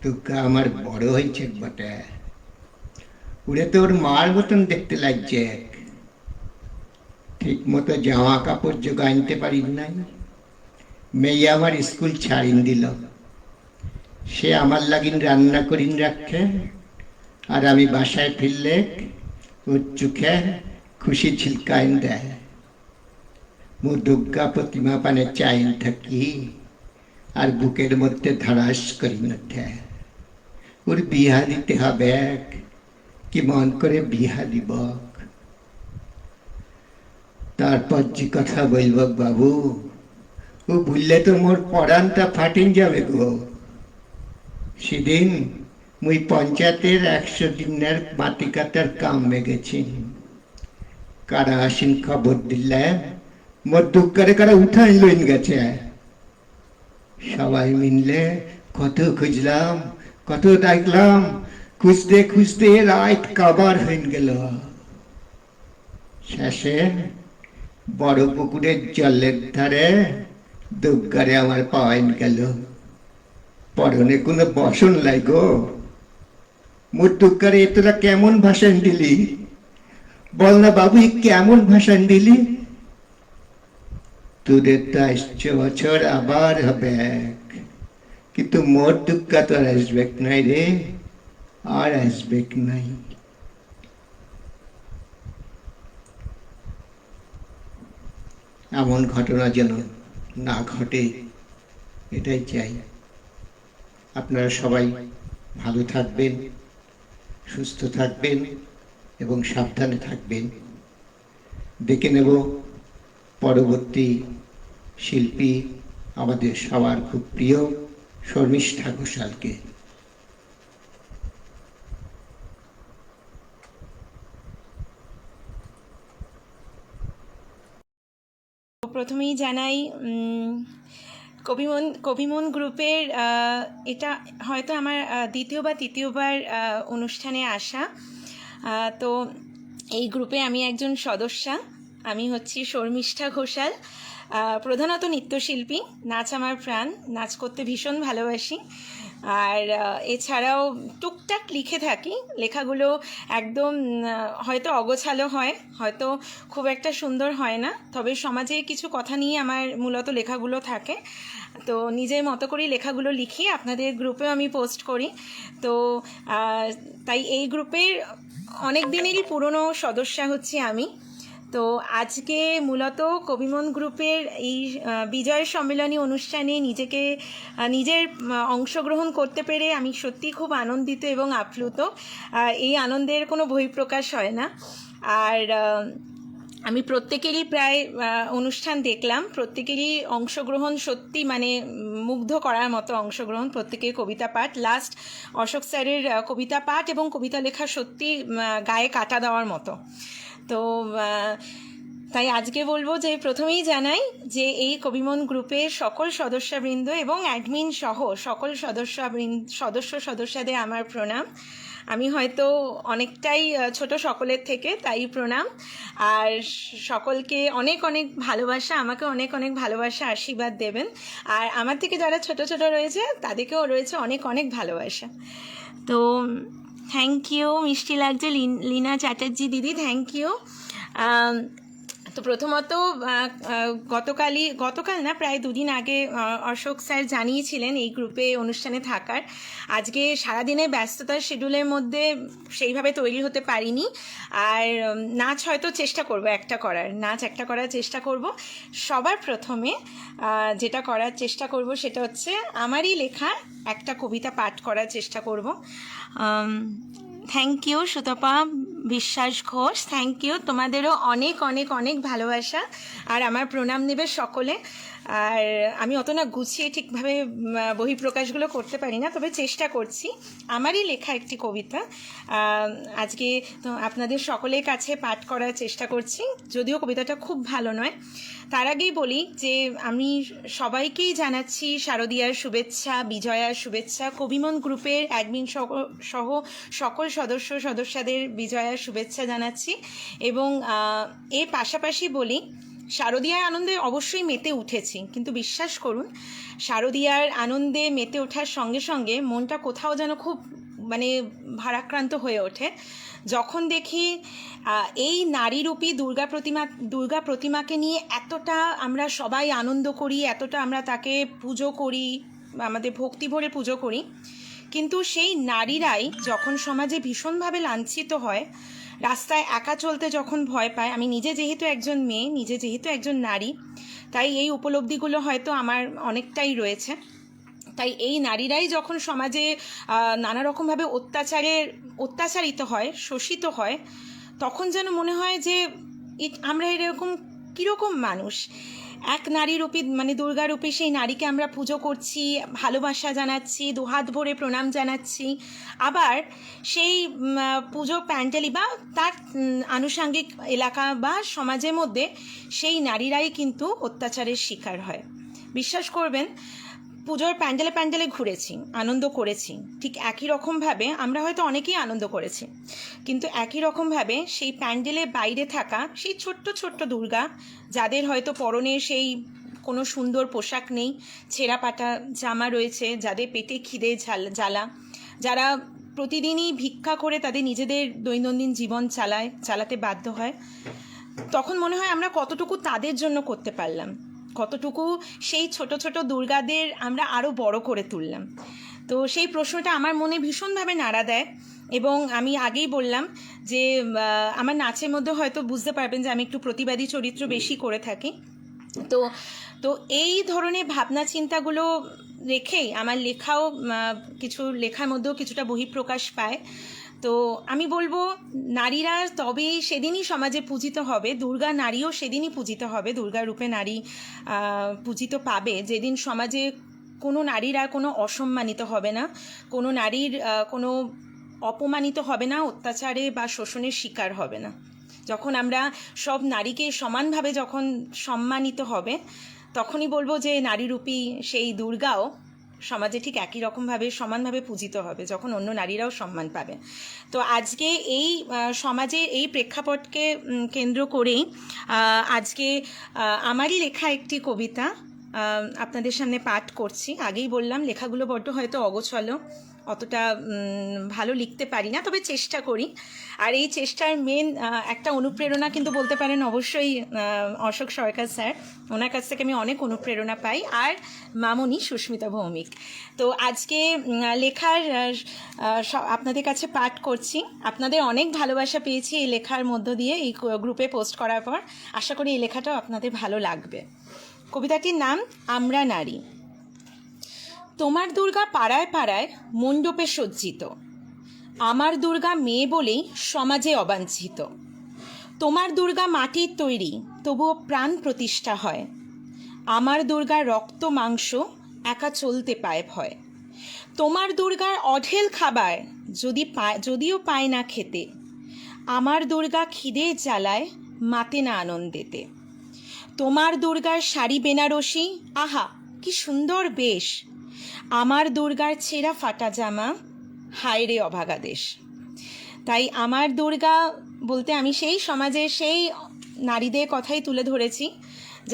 দুগ্গা আমার বড় হয়েছে বটে, উড়ে তো ওর মার মতন দেখতে লাগছে। ঠিক মতো জামা কাপড় জোগা আনতে পারি নাই, মেয়ে আমার স্কুল ছাড়িন দিল। সে আমার লাগিন রান্না করিন রাখে, আর আমি বাসায় ফিরলে ওর চোখে খুশি ছিলকাইন দেয়। মো দুর্গা প্রতিমা পানে চাইন থাকি, আর বুকের মধ্যে ধারাস করি ওঠে। ওর বিহা দিতে হবে, কি মন করে বিহা দিব। তারপর যে কথা বলব বাবু, ও ভুললে তো মোর পরানটা ফাটিন যাবে গো। সেদিন মুই পঞ্চায়েতের 100 দিনের মাটি কাটার কামে গেছি। কারা আসিন খবর দিলে মোর দুঃখরে কারা উঠাই লইন গেছে। সবাই মিললে কত খুঁজলাম, কত ডাকলাম, খুঁজতে খুঁজতে রাত কাবার হয়ে গেল। শেষে বড় পুকুরের জলের ধারে দুর্গারে আমার পাওয়াইন গেল। পরনে কোনো বসন লাই গো। মোর দুর্গারে তোরা কেমন ভাষণ দিলি, বল না বাবু, কেমন ভাষণ দিলি? তোদের তো আসছে বছর আবার হবে, কিন্তু মোর দুর্গা তো আর আসবে নাই রে, আর আসবে নাই। এমন ঘটনা যেন না ঘটে, এটাই চাই। আপনারা সবাই ভালো থাকবেন, সুস্থ থাকবেন এবং সাবধানে থাকবেন। দেখে নেব পরবর্তী শিল্পী আমাদের সবার খুব প্রিয় শর্মিষ্ঠা ঘোষালকে। প্রথমেই জানাই কবিমন গ্রুপের এটা হয়তো আমার দ্বিতীয় বা তৃতীয়বার অনুষ্ঠানে আসা। তো এই গ্রুপে আমি একজন সদস্যা। আমি হচ্ছি শর্মিষ্ঠা ঘোষাল, প্রধানত নৃত্যশিল্পী। নাচ আমার প্রাণ, নাচ করতে ভীষণ ভালোবাসি। আর এছাড়াও টুকটাক লিখে থাকি। লেখাগুলো একদম হয়তো অগোছালো হয়, হয়তো খুব একটা সুন্দর হয় না, তবে সমাজের কিছু কথা নিয়ে আমার মূলত লেখাগুলো থাকে। তো নিজের মতো করেই লেখাগুলো লিখি, আপনাদের গ্রুপেও আমি পোস্ট করি। তো তাই এই গ্রুপের অনেক দিনেরই পুরনো সদস্যা হচ্ছি আমি। তো আজকে মূলত কবিমন গ্রুপের এই বিজয় সম্মেলনী অনুষ্ঠানে নিজের অংশগ্রহণ করতে পেরে আমি সত্যিই খুব আনন্দিত এবং আপ্লুত। এই আনন্দের কোনো বহিঃপ্রকাশ হয় না। আর আমি প্রত্যেকেরই প্রায় অনুষ্ঠান দেখলাম, প্রত্যেকেরই অংশগ্রহণ সত্যি মানে মুগ্ধ করার মতো অংশগ্রহণ। প্রত্যেকের কবিতা পাঠ, লাস্ট অশোক স্যারের কবিতা পাঠ এবং কবিতা লেখা সত্যি গায়ে কাটা দেওয়ার মতো। তো তাই আজকে বলবো যে প্রথমেই জানাই যে এই কবিমন গ্রুপের সকল সদস্যবৃন্দ এবং অ্যাডমিন সহ সকল সদস্যদের আমার প্রণাম। আমি হয়তো অনেকটাই ছোট সকলের থেকে, তাই প্রণাম। আর সকলকে অনেক অনেক ভালোবাসা, আমাকে অনেক অনেক ভালোবাসা, আশীর্বাদ দেবেন। আর আমার থেকে যারা ছোট ছোট রয়েছে তাদেরকেও রয়েছে অনেক অনেক ভালোবাসা। তো থ্যাংক ইউ, মিষ্টি লাগছে লীনা চ্যাটার্জি দিদি, থ্যাংক ইউ। তো প্রথমত গতকাল না, প্রায় 2 দিন আগে অশোক স্যার জানিয়েছিলেন এই গ্রুপে অনুষ্ঠানে থাকার। আজকে সারাদিনের ব্যস্ততার শিডিউলের মধ্যে সেইভাবে তৈরি হতে পারিনি। আর নাচ হয়তো চেষ্টা করব একটা করার চেষ্টা করব। সবার প্রথমে যেটা করার চেষ্টা করব সেটা হচ্ছে আমারই লেখা একটা কবিতা পাঠ করার চেষ্টা করব। থ্যাংক ইউ সুতপা বিশ্বাস ঘোষ, থ্যাংক ইউ। তোমাদেরও অনেক অনেক অনেক ভালোবাসা আর আমার প্রণাম নেবে সকলে। আর আমি অত না গুছিয়ে ঠিকভাবে বহিঃপ্রকাশগুলো করতে পারি না, তবে চেষ্টা করছি। আমারই লেখা একটি কবিতা আজকে তো আপনাদের সকলের কাছে পাঠ করার চেষ্টা করছি, যদিও কবিতাটা খুব ভালো নয়। তার আগেই বলি যে আমি সবাইকেই জানাচ্ছি শারদীয়ার শুভেচ্ছা, বিজয়ার শুভেচ্ছা। কবিমন গ্রুপের অ্যাডমিন সহ সকল সদস্যদের বিজয়ার শুভেচ্ছা জানাচ্ছি। এবং এর পাশাপাশি বলি শারদীয়ার আনন্দে অবশ্যই মেতে উঠেছি, কিন্তু বিশ্বাস করুন শারদীয়ার আনন্দে মেতে ওঠার সঙ্গে সঙ্গে মনটা কোথাও যেন খুব মানে ভারাক্রান্ত হয়ে ওঠে যখন দেখি এই নারীরূপী দুর্গা প্রতিমাকে নিয়ে এতটা আমরা সবাই আনন্দ করি, এতটা আমরা তাকে পুজো করি, আমাদের ভক্তি ভরে পুজো করি, কিন্তু সেই নারীরাই যখন সমাজে ভীষণভাবে লাঞ্ছিত হয়, রাস্তায় একা চলতে যখন ভয় পায়, আমি নিজে যেহেতু একজন মেয়ে, নিজে যেহেতু একজন নারী, তাই এই উপলব্ধিগুলো হয়তো আমার অনেকটাই রয়েছে। তাই এই নারীরাই যখন সমাজে নানা রকমভাবে অত্যাচারিত হয়, শোষিত হয়, তখন যেন মনে হয় যে আমরা এরকম কীরকম মানুষ। এক নারীরূপী মানে দুর্গারূপী সেই নারীকে আমরা পুজো করছি, ভালোবাসা জানাচ্ছি, দুহাত ভরে প্রণাম জানাচ্ছি, আবার সেই পুজো প্যান্ডেলই বা তার আনুষঙ্গিক এলাকা বা সমাজের মধ্যে সেই নারীরাই কিন্তু অত্যাচারের শিকার হয়। বিশ্বাস করবেন, পুজোর প্যান্ডেলে ঘুরেছি, আনন্দ করেছি, ঠিক একই রকমভাবে আমরা হয়তো অনেকেই আনন্দ করেছি, কিন্তু একই রকমভাবে সেই প্যান্ডেলের বাইরে থাকা সেই ছোট্ট ছোট্ট দুর্গা, যাদের হয়তো পরনে সেই কোনো সুন্দর পোশাক নেই, ছেঁড়া পাটা জামা রয়েছে, যাদের পেটে খিদে জ্বালা, যারা প্রতিদিনই ভিক্ষা করে তাদের নিজেদের দৈনন্দিন জীবন চালাতে বাধ্য হয়, তখন মনে হয় আমরা কতটুকু তাদের জন্য করতে পারলাম, কতটুকু সেই ছোট ছোট দুর্গাদের আমরা আরও বড় করে তুললাম। তো সেই প্রশ্নটা আমার মনে ভীষণভাবে নাড়া দেয়। এবং আমি আগেই বললাম যে আমার নাচের মধ্যে হয়তো বুঝতে পারবেন যে আমি একটু প্রতিবাদী চরিত্র বেশি করে থাকি। তো এই ধরনের ভাবনা চিন্তাগুলো রেখেই আমার লেখার মধ্যেও কিছুটা বহিঃপ্রকাশ পায়। তো আমি বলবো, নারীরা তবেই সেদিনই সমাজে পূজিত হবে, দুর্গা নারীও সেদিনই পূজিত হবে, দুর্গা রূপে নারী পূজিত পাবে যেদিন সমাজে কোনো নারীরা কোনো অসম্মানিত হবে না, কোনো নারীর কোনো অপমানিত হবে না, অত্যাচারে বা শোষণের শিকার হবে না। যখন আমরা সব নারীকে সমানভাবে যখন সম্মানিত হবে, তখনই বলবো যে নারীরূপী সেই দুর্গাও সমাজে ঠিক একই রকমভাবে সমানভাবে পূজিত হবে, যখন অন্য নারীরাও সম্মান পাবে। তো আজকে এই সমাজের এই প্রেক্ষাপটকে কেন্দ্র করেই আজকে আমারই লেখা একটি কবিতা আপনাদের সামনে পাঠ করছি। আগেই বললাম লেখাগুলো বড্ড হয়তো অগোছালো, অতটা ভালো লিখতে পারি না, তবে চেষ্টা করি। আর এই চেষ্টার মেন একটা অনুপ্রেরণা কিন্তু বলতে পারেন অবশ্যই অশোক সরকার স্যার, ওনার কাছ থেকে আমি অনেক অনুপ্রেরণা পাই, আর মামনি সুস্মিতা ভৌমিক। তো আজকে লেখার আপনাদের কাছে পাঠ করছি। আপনাদের অনেক ভালোবাসা পেয়েছি এই লেখার মধ্য দিয়ে, এই গ্রুপে পোস্ট করার পর। আশা করি এই লেখাটাও আপনাদের ভালো লাগবে। কবিতাটির নাম আমরা নারী। তোমার দুর্গা পাড়ায় পাড়ায় মণ্ডপে সজ্জিত, আমার দুর্গা মেয়ে বলেই সমাজে অবাঞ্ছিত। তোমার দুর্গা মাটির তৈরি, তবুও প্রাণ প্রতিষ্ঠা হয়। আমার দুর্গার রক্ত মাংস একা চলতে পায় ভয়। তোমার দুর্গার অঢেল খাবার যদিও পায় না খেতে, আমার দুর্গা খিদে জ্বালায় মাতে না আনন্দেতে। তোমার দুর্গার শাড়ি বেনারসি, আহা কি সুন্দর বেশ, আমার দুর্গার ছেঁড়া ফাটা জামা, হায় রে অভাগা দেশ। তাই আমার দুর্গা বলতে আমি সেই সমাজের সেই নারীদের কথাই তুলে ধরেছি,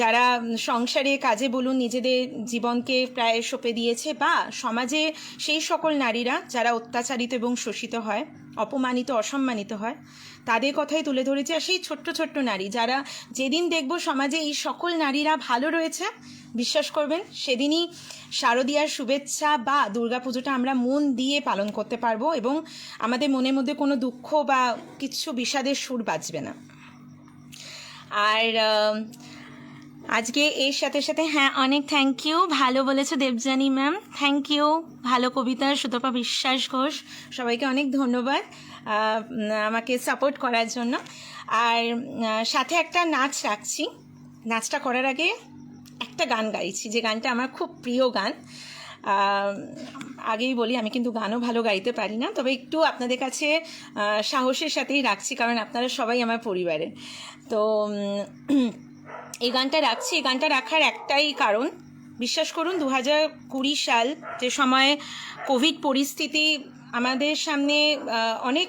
যারা সংসারে কাজে বলুন নিজেদের জীবনকে প্রায় সঁপে দিয়েছে, বা সমাজে সেই সকল নারীরা যারা অত্যাচারিত এবং শোষিত হয়, অপমানিত অসম্মানিত হয়, তাদের কথাই তুলে ধরেছি। আর সেই ছোট্ট ছোট্ট নারী যারা, যেদিন দেখব সমাজে এই সকল নারীরা ভালো রয়েছে, বিশ্বাস করবেন সেদিনই শারদীয়ার শুভেচ্ছা বা দুর্গাপুজোটা আমরা মন দিয়ে পালন করতে পারবো, এবং আমাদের মনের মধ্যে কোনো দুঃখ বা কিছু বিষাদের সুর বাজবে না। আর আজকে এর সাথে সাথে হ্যাঁ, অনেক থ্যাংক ইউ, ভালো বলেছো দেবযানী ম্যাম, থ্যাংক ইউ। ভালো কবিতা সুতপা বিশ্বাস ঘোষ, সবাইকে অনেক ধন্যবাদ আমাকে সাপোর্ট করার জন্য। আর সাথে একটা নাচ রাখছি। নাচটা করার আগে একটা গান গাইছি, যে গানটা আমার খুব প্রিয় গান। আগেই বলি আমি কিন্তু গানও ভালো গাইতে পারি না, তবে একটু আপনাদের কাছে সাহসের সাথেই রাখছি, কারণ আপনারা সবাই আমার পরিবারের। তো এই গানটা রাখছি। এই গানটা রাখার একটাই কারণ, বিশ্বাস করুন 2020 সাল, যে সময়ে কোভিড পরিস্থিতি আমাদের সামনে অনেক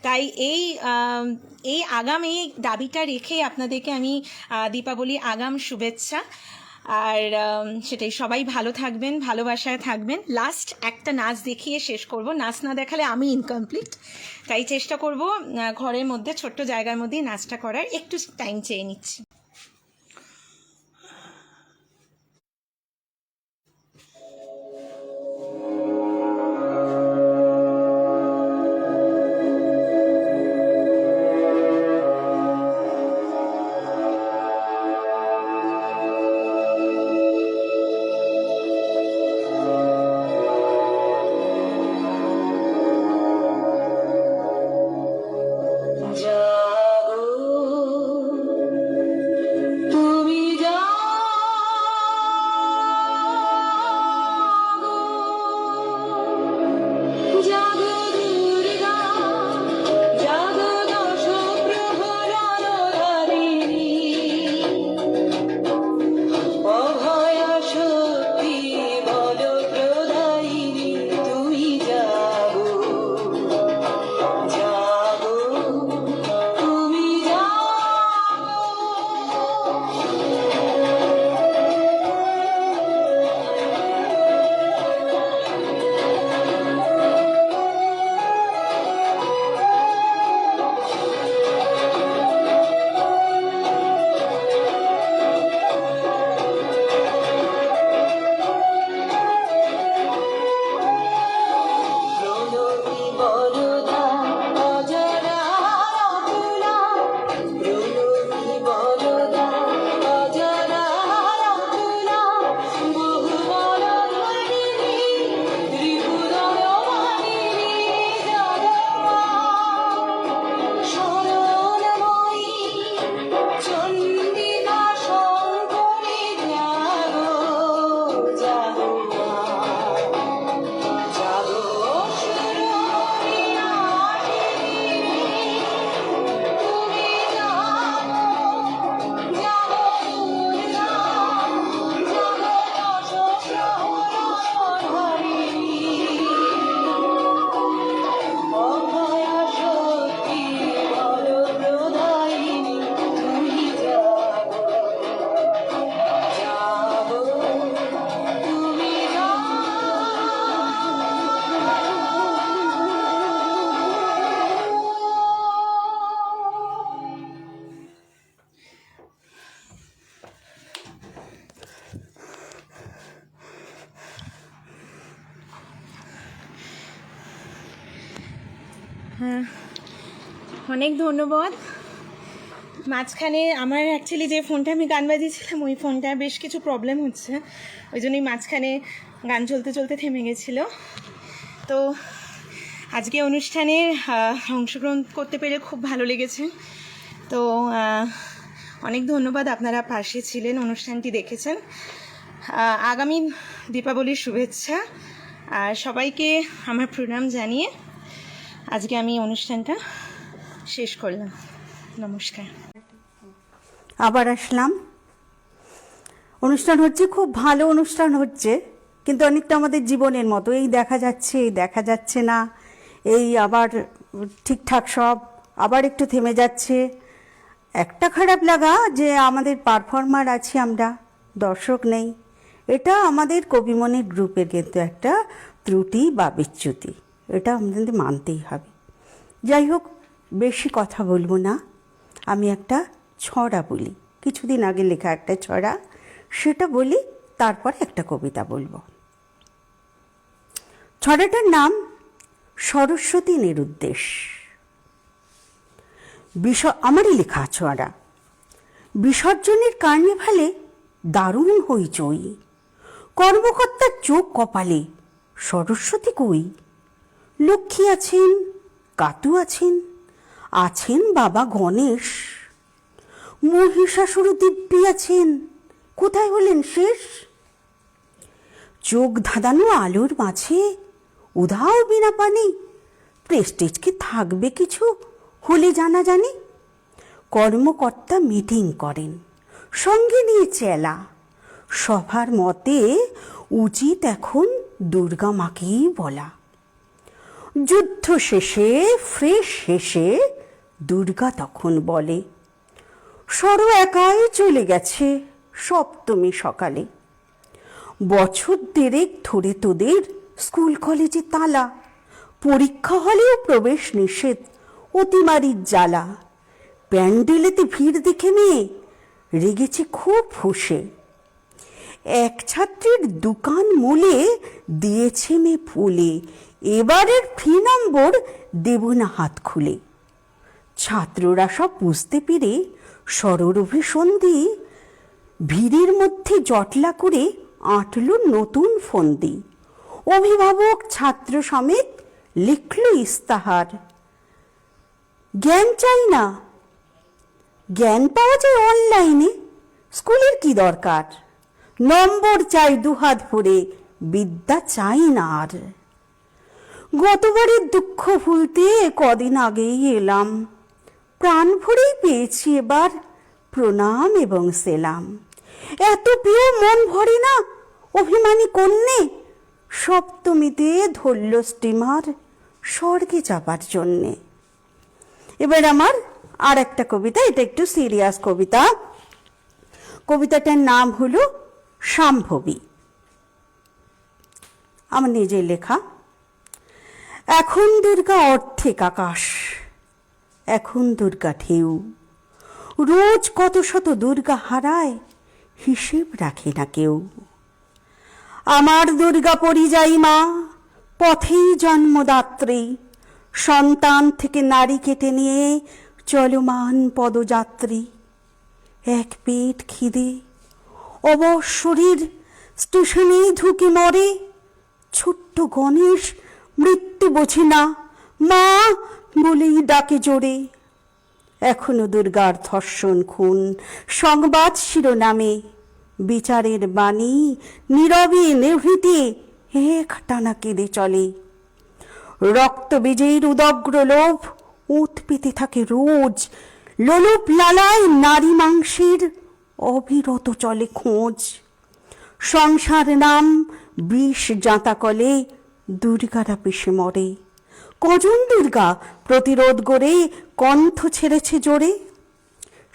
তাই এই আগাম এই দাবিটা রেখে আপনাদেরকে আমি দীপাবলি আগাম শুভেচ্ছা। আর সেটাই, সবাই ভালো থাকবেন, ভালোবাসায় থাকবেন। লাস্ট একটা নাচ দেখিয়ে শেষ করব, নাচ না দেখালে আমি ইনকমপ্লিট, তাই চেষ্টা করব ঘরের মধ্যে ছোট্ট জায়গার মধ্যেই নাচটা করার। একটু টাইম চেয়ে নিচ্ছি। হ্যাঁ, অনেক ধন্যবাদ। মাঝখানে আমার অ্যাকচুয়ালি যে ফোনটা আমি গান বাজিয়েছিলাম ওই ফোনটা বেশ কিছু প্রবলেম হচ্ছে, ওই জন্যই মাঝখানে গান চলতে চলতে থেমে গেছিলো। তো আজকে অনুষ্ঠানে অংশগ্রহণ করতে পেরে খুব ভালো লেগেছে। তো অনেক ধন্যবাদ, আপনারা পাশে ছিলেন, অনুষ্ঠানটি দেখেছেন। আগামী দীপাবলির শুভেচ্ছা আর সবাইকে আমার প্রণাম জানিয়ে আজকে আমি অনুষ্ঠানটা শেষ করলাম। নমস্কার। আবার আসলাম। অনুষ্ঠান হচ্ছে, খুব ভালো অনুষ্ঠান হচ্ছে, কিন্তু অনেকটা আমাদের জীবনের মতো, এই দেখা যাচ্ছে, এই দেখা যাচ্ছে না, এই আবার ঠিকঠাক সব, আবার একটু থেমে যাচ্ছে। একটা খারাপ লাগা যে আমাদের পারফর্মার আছি আমরা, দর্শক নেই। এটা আমাদের কবিমনির গ্রুপের কিন্তু একটা ত্রুটি বা বিচ্যুতি, এটা আমাদের মানতেই হবে। যাই হোক, বেশি কথা বলবো না, আমি একটা ছড়া বলি, কিছুদিন আগে লেখা একটা ছড়া, সেটা বলি, তারপরে একটা কবিতা বলবো। ছড়াটার নাম সরস্বতী নিরুদ্দেশ। আমারই লেখা ছড়া। বিসর্জনের কার্নিভালে দারুণ হইচই, কর্মকর্তার চোখ কপালে, সরস্বতী কই? লক্ষ্মী আছেন, কাতু আছেন, আছেন বাবা গণেশ, মহিষাসুর দিব্যি আছেন, কোথায় হলেন শেষ? চোখ ধাঁধানো আলোর মাঝে উধাও বিনা পানি, প্রেস্টিজ কি থাকবে কিছু হলে জানা জানি? কর্মকর্তা মিটিং করেন, সঙ্গে নিয়ে চেলা, সভার মতে উচিত এখন দুর্গা মাকেই বলা। যুদ্ধ শেষে ফ্রেশ শেষে দুর্গা তখন বলে, সর একাই চলে গেছে সপ্তমী সকালে। বছর দেড়েক ধরে তোদের স্কুল কলেজে তালা, পরীক্ষা হলেও প্রবেশ নিষেধ, অতিমারির জ্বালা। প্যান্ডেলেতে ভিড় দেখে মেয়ে রেগেছে খুব ফুঁসে। এক ছাত্রীর দোকান মূলে দিয়েছে মেয়ে ফুলে, এবারের ফি নম্বর দেব না হাত খুলে। ছাত্ররা সব বুঝতে পেরে সররভিসন্ধি ভিড়ের মধ্যে জটলা করে আঁটল নতুন ফন্দি। অভিভাবক ছাত্র সমেত লিখল ইস্তাহার, জ্ঞান চাই না, জ্ঞান পাওয়া যায় অনলাইনে, স্কুলের কি দরকার, নম্বর চাই দুহাত ভরে, বিদ্যা চাই না আর। গতবারের দুঃখ ভুলতে কদিন আগেই এলাম, প্রাণ ভরেই পেয়েছি এবার প্রণাম এবং সেলাম। এত প্রিয় মন ভরে না অভিমানী কন্যে, সপ্তমীতে ধরল স্টিমার স্বর্গে যাবার জন্যে। এবার আমার আর একটা কবিতা, এটা একটু সিরিয়াস কবিতা। কবিতাটার নাম হলো শাম্ভবী, আমার নিজের লেখা। এখন দুর্গা অর্ধেক আকাশ, এখন দুর্গা ঢেউ, রোজ কত শত দুর্গা হারায় হিসেব রাখে না কেউ। আমার দুর্গা পরিযায়ী মা, পথেই জন্মদাত্রী, সন্তান থেকে নারী কেটে নিয়ে চলমান পদযাত্রী। এক পেট খিদে অবশ শরীর স্টেশনেই ঢুকে মরে, ছোট্ট গণেশ মৃত্যু বোঝে না, মা বলেই ডাকে জোরে। এখনো দুর্গার ধর্ষণ খুন সংবাদ শিরোনামে, বিচারের বাণী নীরবে নিভৃতে এক টানা কেঁদে চলে। রক্তবীজের উদগ্র লোভ উত পেতে থাকে রোজ, লোলুপ লালায় নারী মাংসের অবিরত চলে খোঁজ। সংসার নাম বিষ জাঁতা কলে দুর্গারা পিষে মরে। কজন দুর্গা প্রতিরোধ গড়ে কণ্ঠ ছেড়েছে জোরে।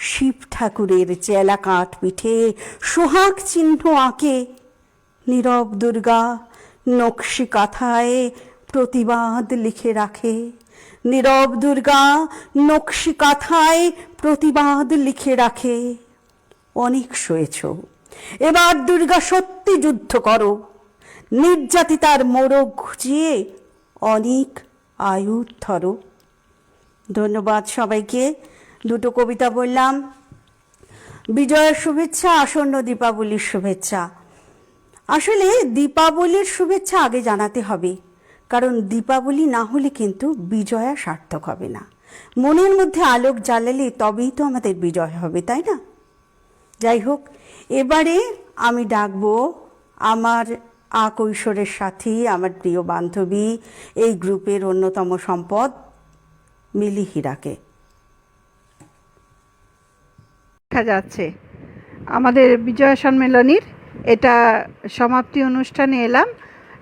শিব ঠাকুরের চেলা কাঠ পিঠে সোহাগ চিহ্ন আঁকে, নীরব দুর্গা নকশি কাঁথায় প্রতিবাদ লিখে রাখে। নীরব দুর্গা নকশি কাঁথায় প্রতিবাদ লিখে রাখে। অনেক সয়েছ, এবার দুর্গা সত্যি যুদ্ধ করো, নির্যাতিতার মোড়ক ঘুচিয়ে অনেক আয়ু ধরো। ধন্যবাদ সবাইকে। দুটো কবিতা বললাম। বিজয়ের শুভেচ্ছা, আসন্ন দীপাবলির শুভেচ্ছা। আসলে দীপাবলির শুভেচ্ছা আগে জানাতে হবে, কারণ দীপাবলি না হলে কিন্তু বিজয়া সার্থক হবে না। মনের মধ্যে আলোক জ্বালালে তবেই তো আমাদের বিজয় হবে, তাই না? যাই হোক, এবারে আমি ডাকবো আমার কৈশোরের সাথী, আমার প্রিয় বান্ধবী, এই গ্রুপের অন্যতম সম্পদ মিলি হীরাকে। দেখা যাচ্ছে আমাদের বিজয়া সম্মেলনীর এটা সমাপ্তি অনুষ্ঠানে এলাম।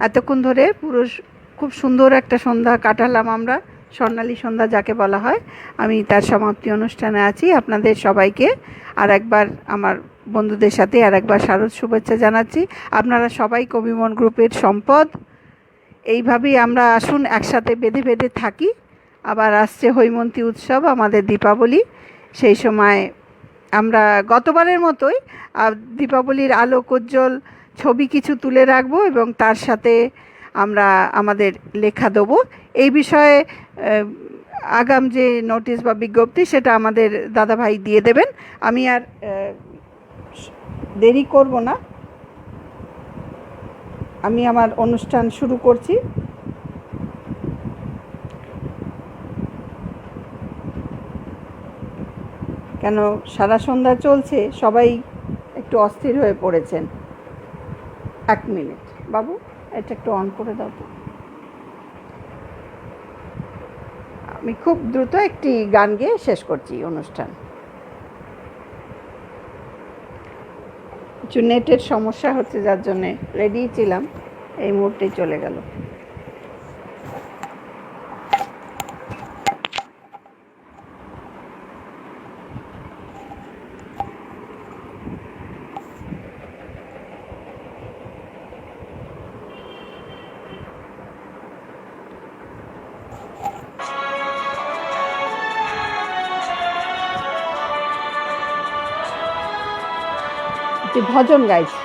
এতক্ষণ ধরে পুরো খুব সুন্দর একটা সন্ধ্যা কাটালাম আমরা, স্বর্ণালী সন্ধ্যা যাকে বলা হয়। আমি তার সমাপ্তি অনুষ্ঠানে আছি। আপনাদের সবাইকে আর একবার আমার বন্ধুদের সাথে আর একবার শারদ শুভেচ্ছা জানাচ্ছি। আপনারা সবাই কবিমন গ্রুপের সম্পদ। এইভাবেই আমরা আসুন একসাথে বেঁধে বেঁধে থাকি। আবার আসছে হৈমন্তী উৎসব, আমাদের দীপাবলি। সেই সময় আমরা গতবারের মতোই দীপাবলির আলোক উজ্জ্বল ছবি কিছু তুলে রাখবো এবং তার সাথে আমরা আমাদের লেখা দেবো। এই বিষয়ে আগাম যে নোটিশ বা বিজ্ঞপ্তি সেটা আমাদের দাদাভাই দিয়ে দেবেন। আমি আর দেরি করব না, আমি আমার অনুষ্ঠান শুরু করছি। কেন সারা সন্ধ্যা চলছে, সবাই একটু অস্থির হয়ে পড়েছেন। 1 মিনিট বাবু, এটা একটু অন করে দাও তো। আমি খুব দ্রুত একটি গান গেয়ে শেষ করছি অনুষ্ঠান। কিছু নেটের সমস্যা হচ্ছে, যার জন্যে রেডি ছিলাম, এই মুহূর্তেই চলে গেল। যে ভজন গাইছি।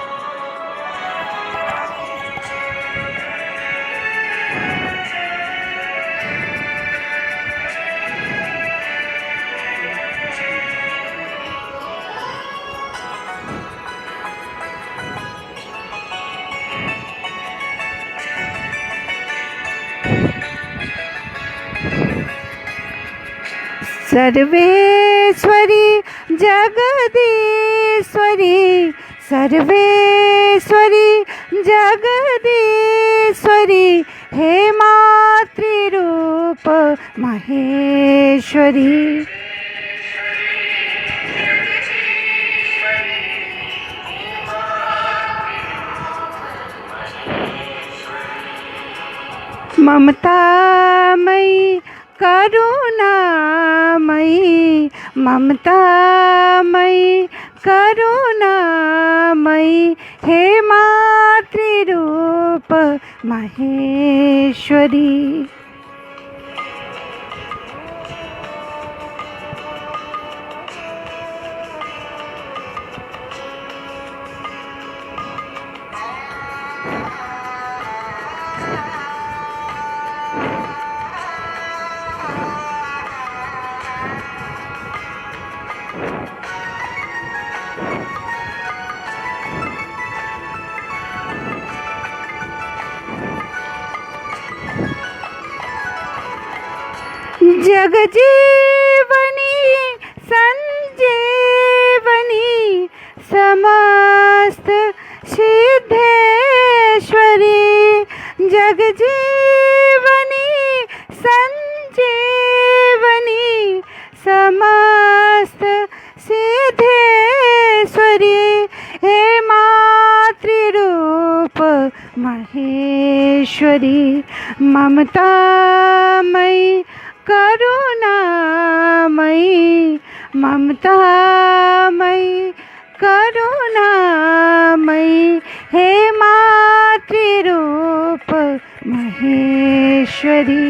सर्वेश्वरी जगदीश्वरी, सर्वेश्वरी जगदीश्वरी, हे मातृरूप महेश्वरी। ममतामयी करुणामयी, ममतामयी करुणामयी, हे मातृरूप महेश्वरी। जगजीवनी संजीवनी, समस्त सिद्धेश्वरी, जगजीवनी संजीवनी, समस्त सिद्धेश्वरी, हे मातृरूप महेश्वरी। ममतामयी करुणामयी, ममतामयी करुणामयी, हे मातृरूप महेश्वरी।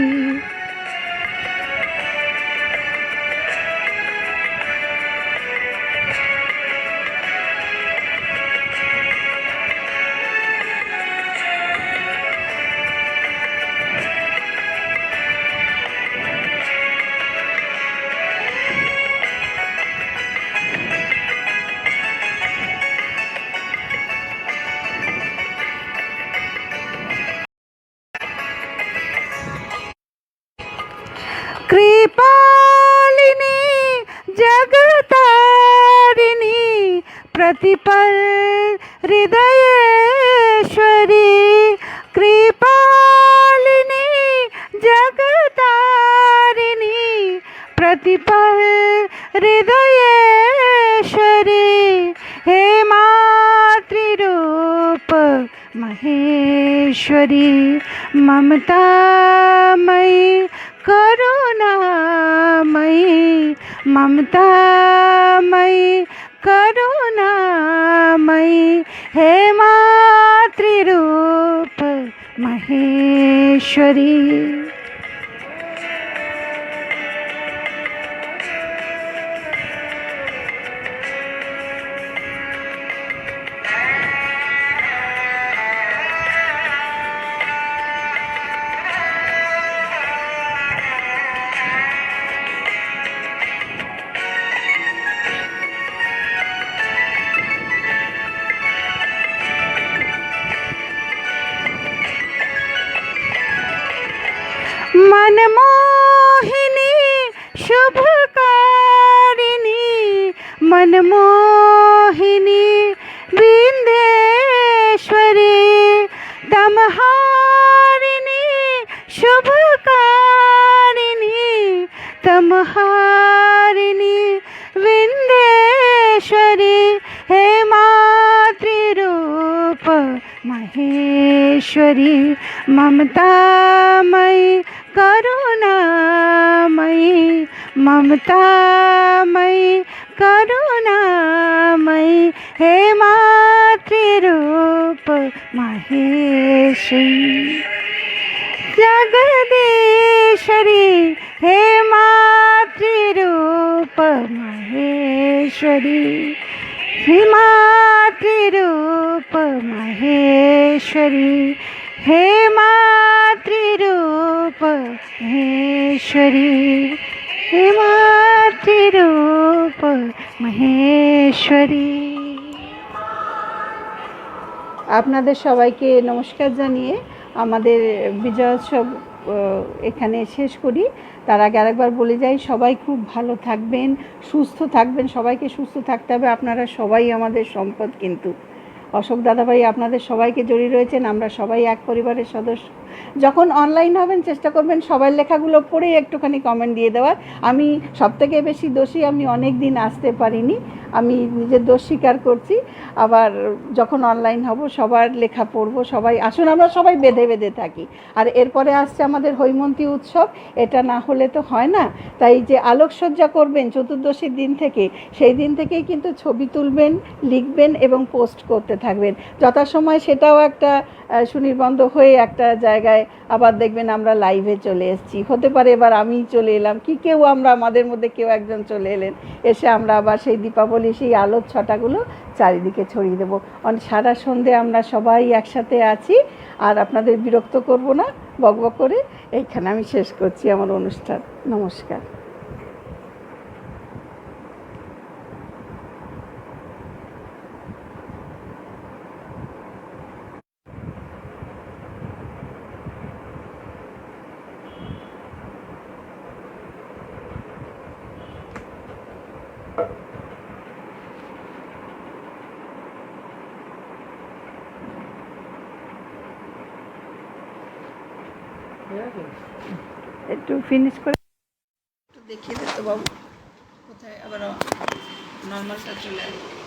कृपालिनी जगतारिणी, प्रतिपल हृदयेश्वरी, कृपालिनी जगतारिणी, प्रतिपल हृदयेश्वरी, हे मातृरूप महेश्वरी। ममतामयी करुणामयी, ममतामयी करुणामयी, हे मातृरूप महेश्वरी। मनमोहिनी शुभकारिणी, मनमोहिनी विंध्येश्वरी, तमहारिणी शुभकारिणी, तमहारिणी विंध्येश्वरी, हे मातृरूप महेश्वरी। ममतामयी करुणामयी, ममतामयी करुणामयी, हे मातृरूप महेश्वरी। जगदीश्वरी, हे मातृरूप महेश्वरी, हे मातृ মাতৃরূপ মহেশ্বরী, হে মাতৃরূপ মহেশ্বরী, হে মাতৃরূপ মহেশ্বরী। আপনাদের সবাইকে নমস্কার জানিয়ে আমাদের বিজয়োৎসব এখানে শেষ করি। তার আগে আরেকবার বলে যাই, সবাই খুব ভালো থাকবেন, সুস্থ থাকবেন, সবাইকে সুস্থ থাকতে হবে। আপনারা সবাই আমাদের সম্পদ, কিন্তু অশোক দাদাভাই আপনাদের সবাইকে জড়িয়ে রয়েছেন, আমরা সবাই এক পরিবারের সদস্য। যখন অনলাইন হবেন চেষ্টা করবেন সবার লেখাগুলো পড়ে একটুখানি কমেন্ট দিয়ে দেওয়ার। আমি সবথেকে বেশি দোষী, আমি অনেক দিন আসতে পারিনি, আমি নিজের দোষ স্বীকার করছি। আবার যখন অনলাইন হব সবার লেখা পড়ব। সবাই আসুন, আমরা সবাই বেঁধে বেঁধে থাকি। আর এরপরে আসছে আমাদের হৈমন্তী উৎসব, এটা না হলে তো হয় না। তাই যে আলোকসজ্জা করবেন চতুর্দশীর দিন থেকে, সেই দিন থেকেই কিন্তু ছবি তুলবেন, লিখবেন এবং পোস্ট করতে থাকবেন যথাসময়। সেটাও একটা সুনির্বন্ধ হয়ে একটা জায়গায় আবার দেখবেন আমরা লাইভে চলে এসেছি। হতে পারে এবার আমিই চলে এলাম, কি কেউ আমরা আমাদের মধ্যে কেউ একজন চলে এলেন, এসে আমরা আবার সেই দীপাবলি সেই আলোর ছটাগুলো চারিদিকে ছড়িয়ে দেবো। সারা সন্ধে আমরা সবাই একসাথে আছি। আর আপনাদের বিরক্ত করব না বকবক করে, এইখানে আমি শেষ করছি আমার অনুষ্ঠান। নমস্কার। একটু ফিনিশ করে একটু দেখিয়ে দিতে বাবু, কোথায় আবার নর্মালটা চলে আসবে।